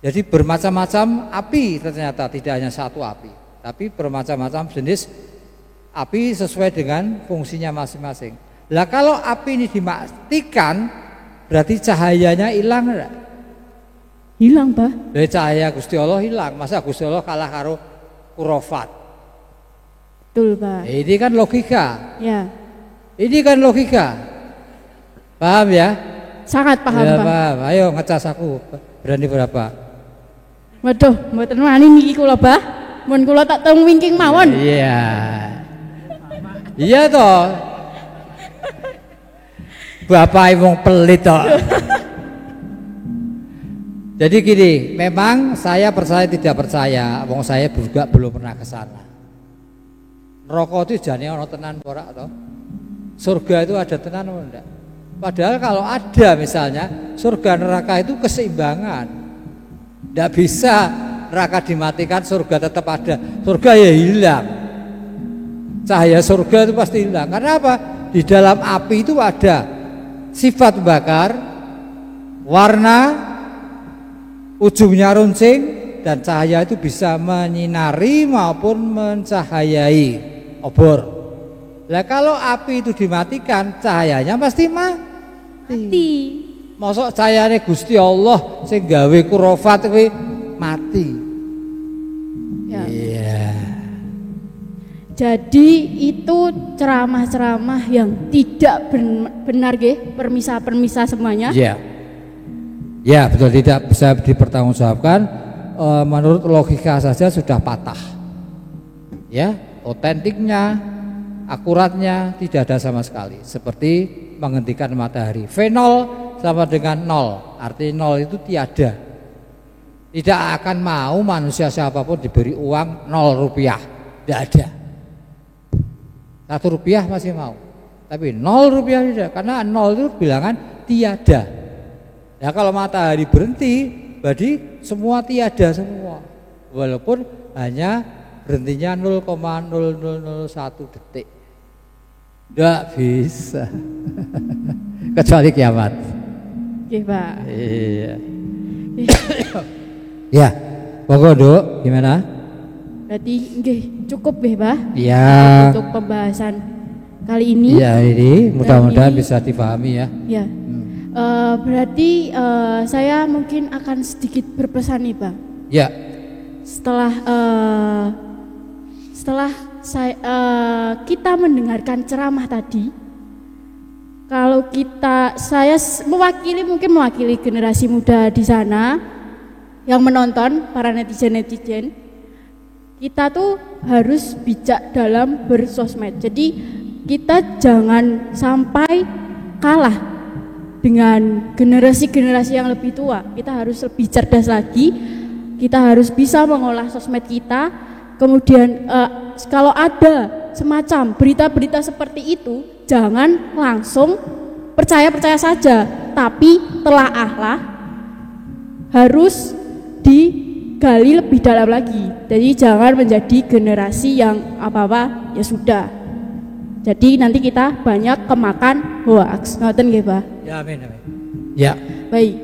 Jadi bermacam-macam api, ternyata tidak hanya satu api, tapi bermacam-macam jenis api sesuai dengan fungsinya masing-masing. Lah kalau api ini dimatikan, berarti cahayanya hilang enggak? Hilang, Bah. Dari cahaya Gusti Allah hilang. Masa Gusti Allah kalah karo kurofat? Betul, Bah. Ini kan logika. Ya. Ini kan logika. Paham ya? Sangat paham, Ya, Bah. paham. Ayo ngecas aku. Berani berapa? Waduh, mboten wani niki kula, Bah. Mun kula tak teng wingking mawon. Iya. Iya toh. Bapak wong pelit toh. Jadi gini, memang saya percaya tidak percaya, wong saya juga belum pernah ke sana. Neraka itu jane ana tenan ora toh? Surga itu ada tenan apa enggak? Padahal kalau ada misalnya surga neraka itu keseimbangan. Enggak bisa neraka dimatikan, surga tetap ada. Surga ya hilang. Cahaya surga itu pasti hilang. Karena apa? Di dalam api itu ada sifat bakar, warna, ujungnya runcing, dan cahaya itu bisa menyinari maupun mencahayai obor. Nah kalau api itu dimatikan, cahayanya pasti mati. Mosok cahayane Gusti Allah sing gawe kurofat kuwi mati. Ya. Iya. Jadi itu ceramah-ceramah yang tidak benar nggih, permisa-permisa semuanya. Iya. Ya betul, tidak bisa dipertanggungjawabkan. Menurut logika saja sudah patah. Ya, otentiknya, akuratnya tidak ada sama sekali. Seperti menghentikan matahari. V0 sama dengan 0. Arti 0 itu tiada. Tidak akan mau manusia siapapun diberi uang 0 rupiah. Tidak ada. 1 rupiah masih mau. Tapi 0 rupiah tidak. Karena 0 itu bilangan tiada. Ya kalau matahari berhenti, berarti semua tiada semua. Walaupun hanya berhentinya 0,0001 detik. Tidak bisa. Kecuali kiamat. Nggih, Pak. Iya. Ya, pokok Duk, gimana? Berarti nggih cukup nggih, Pak. Iya. Untuk pembahasan kali ini. Iya, ini mudah-mudahan Dari- bisa dipahami ya. Ya. Berarti saya mungkin akan sedikit berpesan nih, Pak. Ya. Setelah kita mendengarkan ceramah tadi, kalau saya mewakili generasi muda di sana yang menonton, para netizen, kita tuh harus bijak dalam bersosmed. Jadi kita jangan sampai kalah dengan generasi-generasi yang lebih tua. Kita harus lebih cerdas lagi. Kita harus bisa mengolah sosmed kita. Kemudian kalau ada semacam berita-berita seperti itu, jangan langsung percaya saja, tapi telaahlah, harus digali lebih dalam lagi. Jadi jangan menjadi generasi yang apa-apa ya sudah. Jadi nanti kita banyak kemakan hoax. Ngoten nggih, Pak? Ya, amin, amin. Ya. Baik.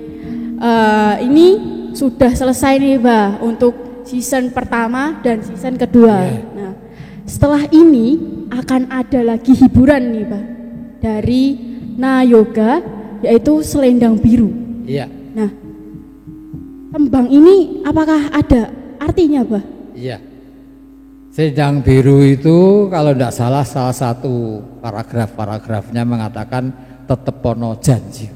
Ini sudah selesai nih, Pak, untuk season pertama dan season kedua. Ya. Nah, setelah ini akan ada lagi hiburan nih, Pak, dari Nayoga, yaitu Selendang Biru. Iya. Nah, tembang ini apakah ada artinya, Pak? Iya. Selendang biru itu kalau tidak salah satu paragrafnya mengatakan tetepono janji.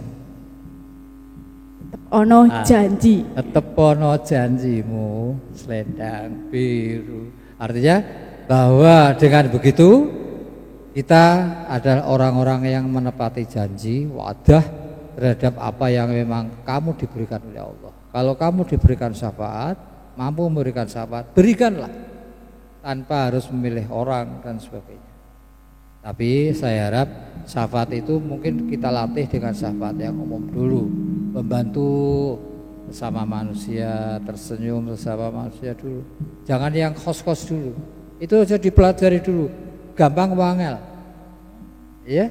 Ono janji. Tetepono janjimu selendang biru. Artinya bahwa dengan begitu kita adalah orang-orang yang menepati janji, wadah terhadap apa yang memang kamu diberikan oleh Allah. Kalau kamu diberikan syafaat, mampu memberikan syafaat, berikanlah tanpa harus memilih orang dan sebagainya. Tapi saya harap syafaat itu mungkin kita latih dengan syafaat yang umum dulu, membantu sesama manusia, tersenyum sesama manusia dulu. Jangan yang kos-kos dulu. Itu aja dipelajari dulu. Gampang wangel. Iya?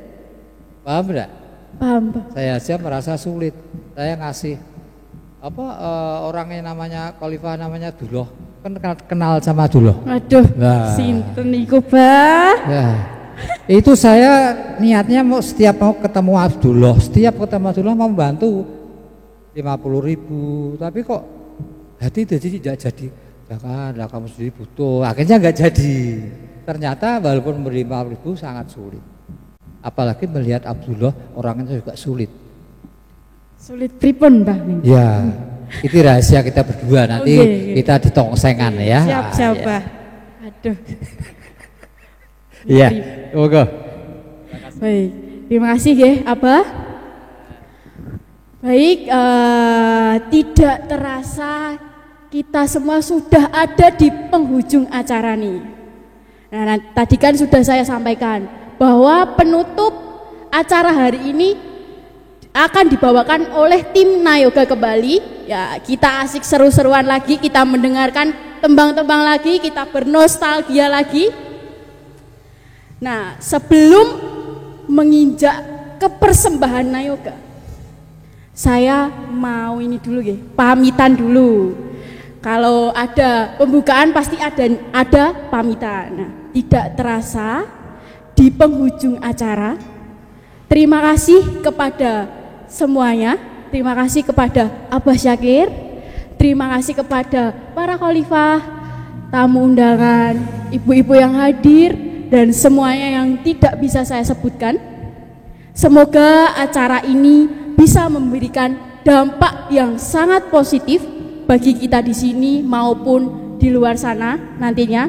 Paham enggak? Paham, Pak. Saya aja merasa sulit. Saya ngasih orang yang namanya Khalifah namanya Duloh. Kan kenal sama Duloh. Aduh, Nah. sinten iku, Bah? Ya. Itu saya niatnya setiap mau ketemu Abdullah, setiap ketemu Abdullah mau membantu 50.000, tapi kok hati jadi tidak jadi. Jangan, kamu sendiri butuh. Akhirnya nggak jadi. Ternyata walaupun memberi 50.000 sangat sulit. Apalagi melihat Abdullah orangnya juga sulit. Sulit pripun, Mbah? Ya, itu rahasia kita berdua. Nanti Oke. kita ditongsengan ya. Siap, Ah, Mbah. Aduh. Iya, oke. Baik, terima kasih ya, Abah. Baik, tidak terasa kita semua sudah ada di penghujung acara nih. Nah, tadi kan sudah saya sampaikan bahwa penutup acara hari ini akan dibawakan oleh tim Nayoga kembali. Ya, kita asik seru-seruan lagi, kita mendengarkan tembang-tembang lagi, kita bernostalgia lagi. Nah, sebelum menginjak ke persembahan Nayoga, saya mau ini dulu ya, pamitan dulu. Kalau ada pembukaan pasti ada pamitan. Nah, tidak terasa di penghujung acara. Terima kasih kepada semuanya. Terima kasih kepada Abah Syakir. Terima kasih kepada para khalifah, tamu undangan, ibu-ibu yang hadir, dan semuanya yang tidak bisa saya sebutkan. Semoga acara ini bisa memberikan dampak yang sangat positif bagi kita di sini maupun di luar sana nantinya.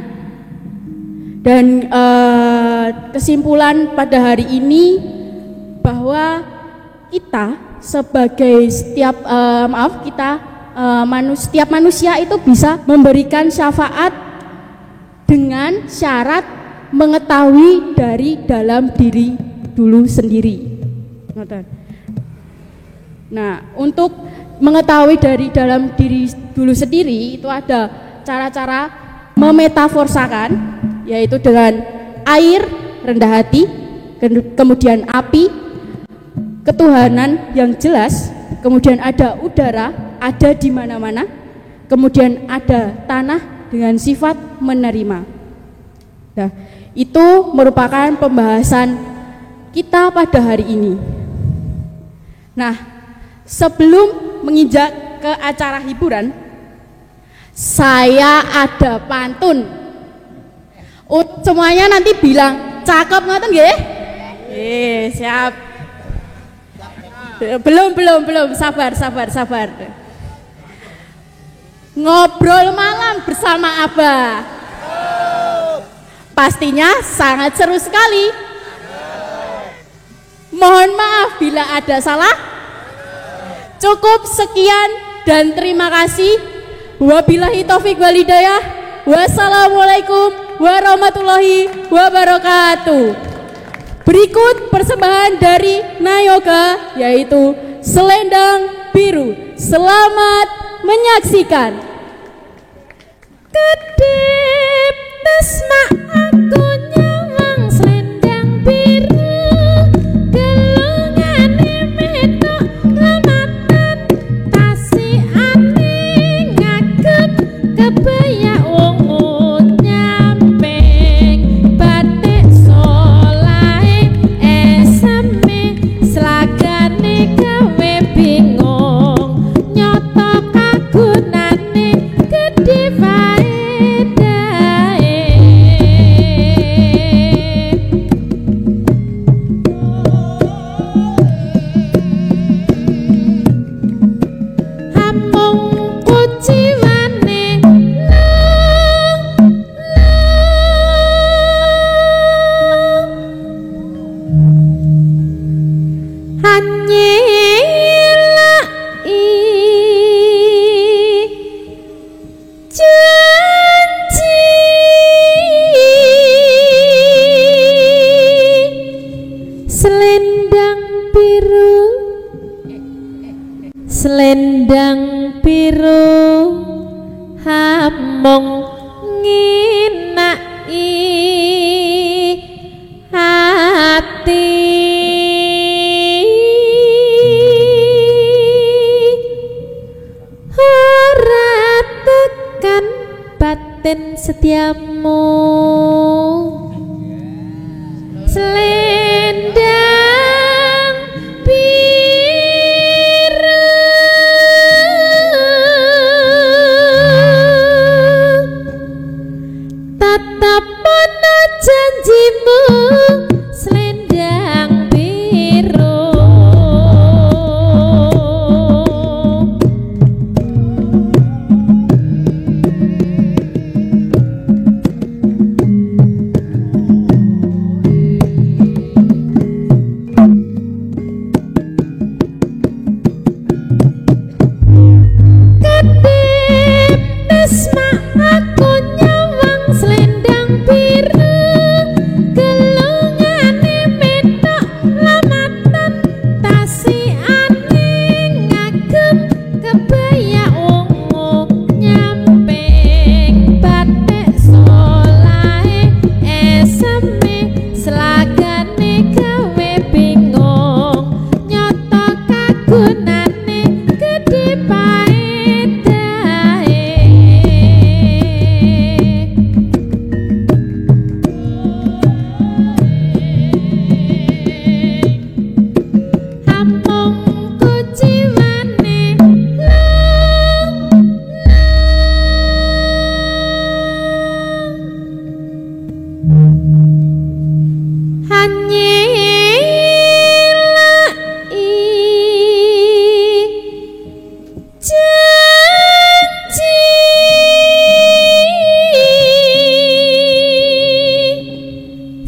Dan kesimpulan pada hari ini bahwa kita sebagai setiap manusia itu bisa memberikan syafaat dengan syarat mengetahui dari dalam diri dulu sendiri. Nah, untuk mengetahui dari dalam diri dulu sendiri itu ada cara-cara memetaforsakan, yaitu dengan air, rendah hati, kemudian api, ketuhanan yang jelas, kemudian ada udara, ada di mana-mana, kemudian ada tanah dengan sifat menerima. Nah, itu merupakan pembahasan kita pada hari ini. Nah, sebelum menginjak ke acara hiburan, saya ada pantun. Semuanya nanti bilang cakep ngoten nggih? Siap. Belum, sabar. Ngobrol malam bersama Abah. Pastinya sangat seru sekali. Mohon maaf bila ada salah. Cukup sekian dan terima kasih. Wabillahi taufik wal hidayah. Wassalamualaikum warahmatullahi wabarakatuh. Berikut persembahan dari Nayoga, yaitu Selendang Biru. Selamat menyaksikan. Kedip tesma aku nyawang selendang biru, gelungane metok lamatan, tasiane ngagem kebaya ungu nyamping, batik solahe eseme slagane gawe bingung, nyoto kagunane gedhe faedah. setiamu selendang biru tetap ana janjimu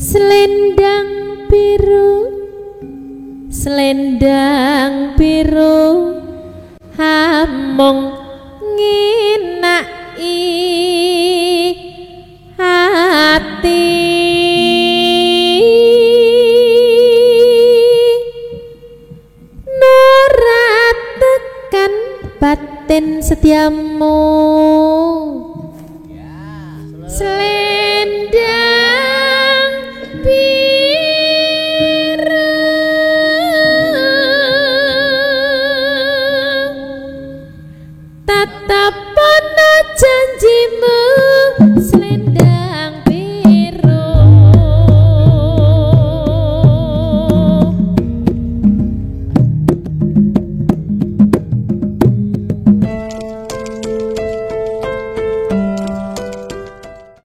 selendang biru selendang biru hamong nginai hati nurat tekan batin setiamu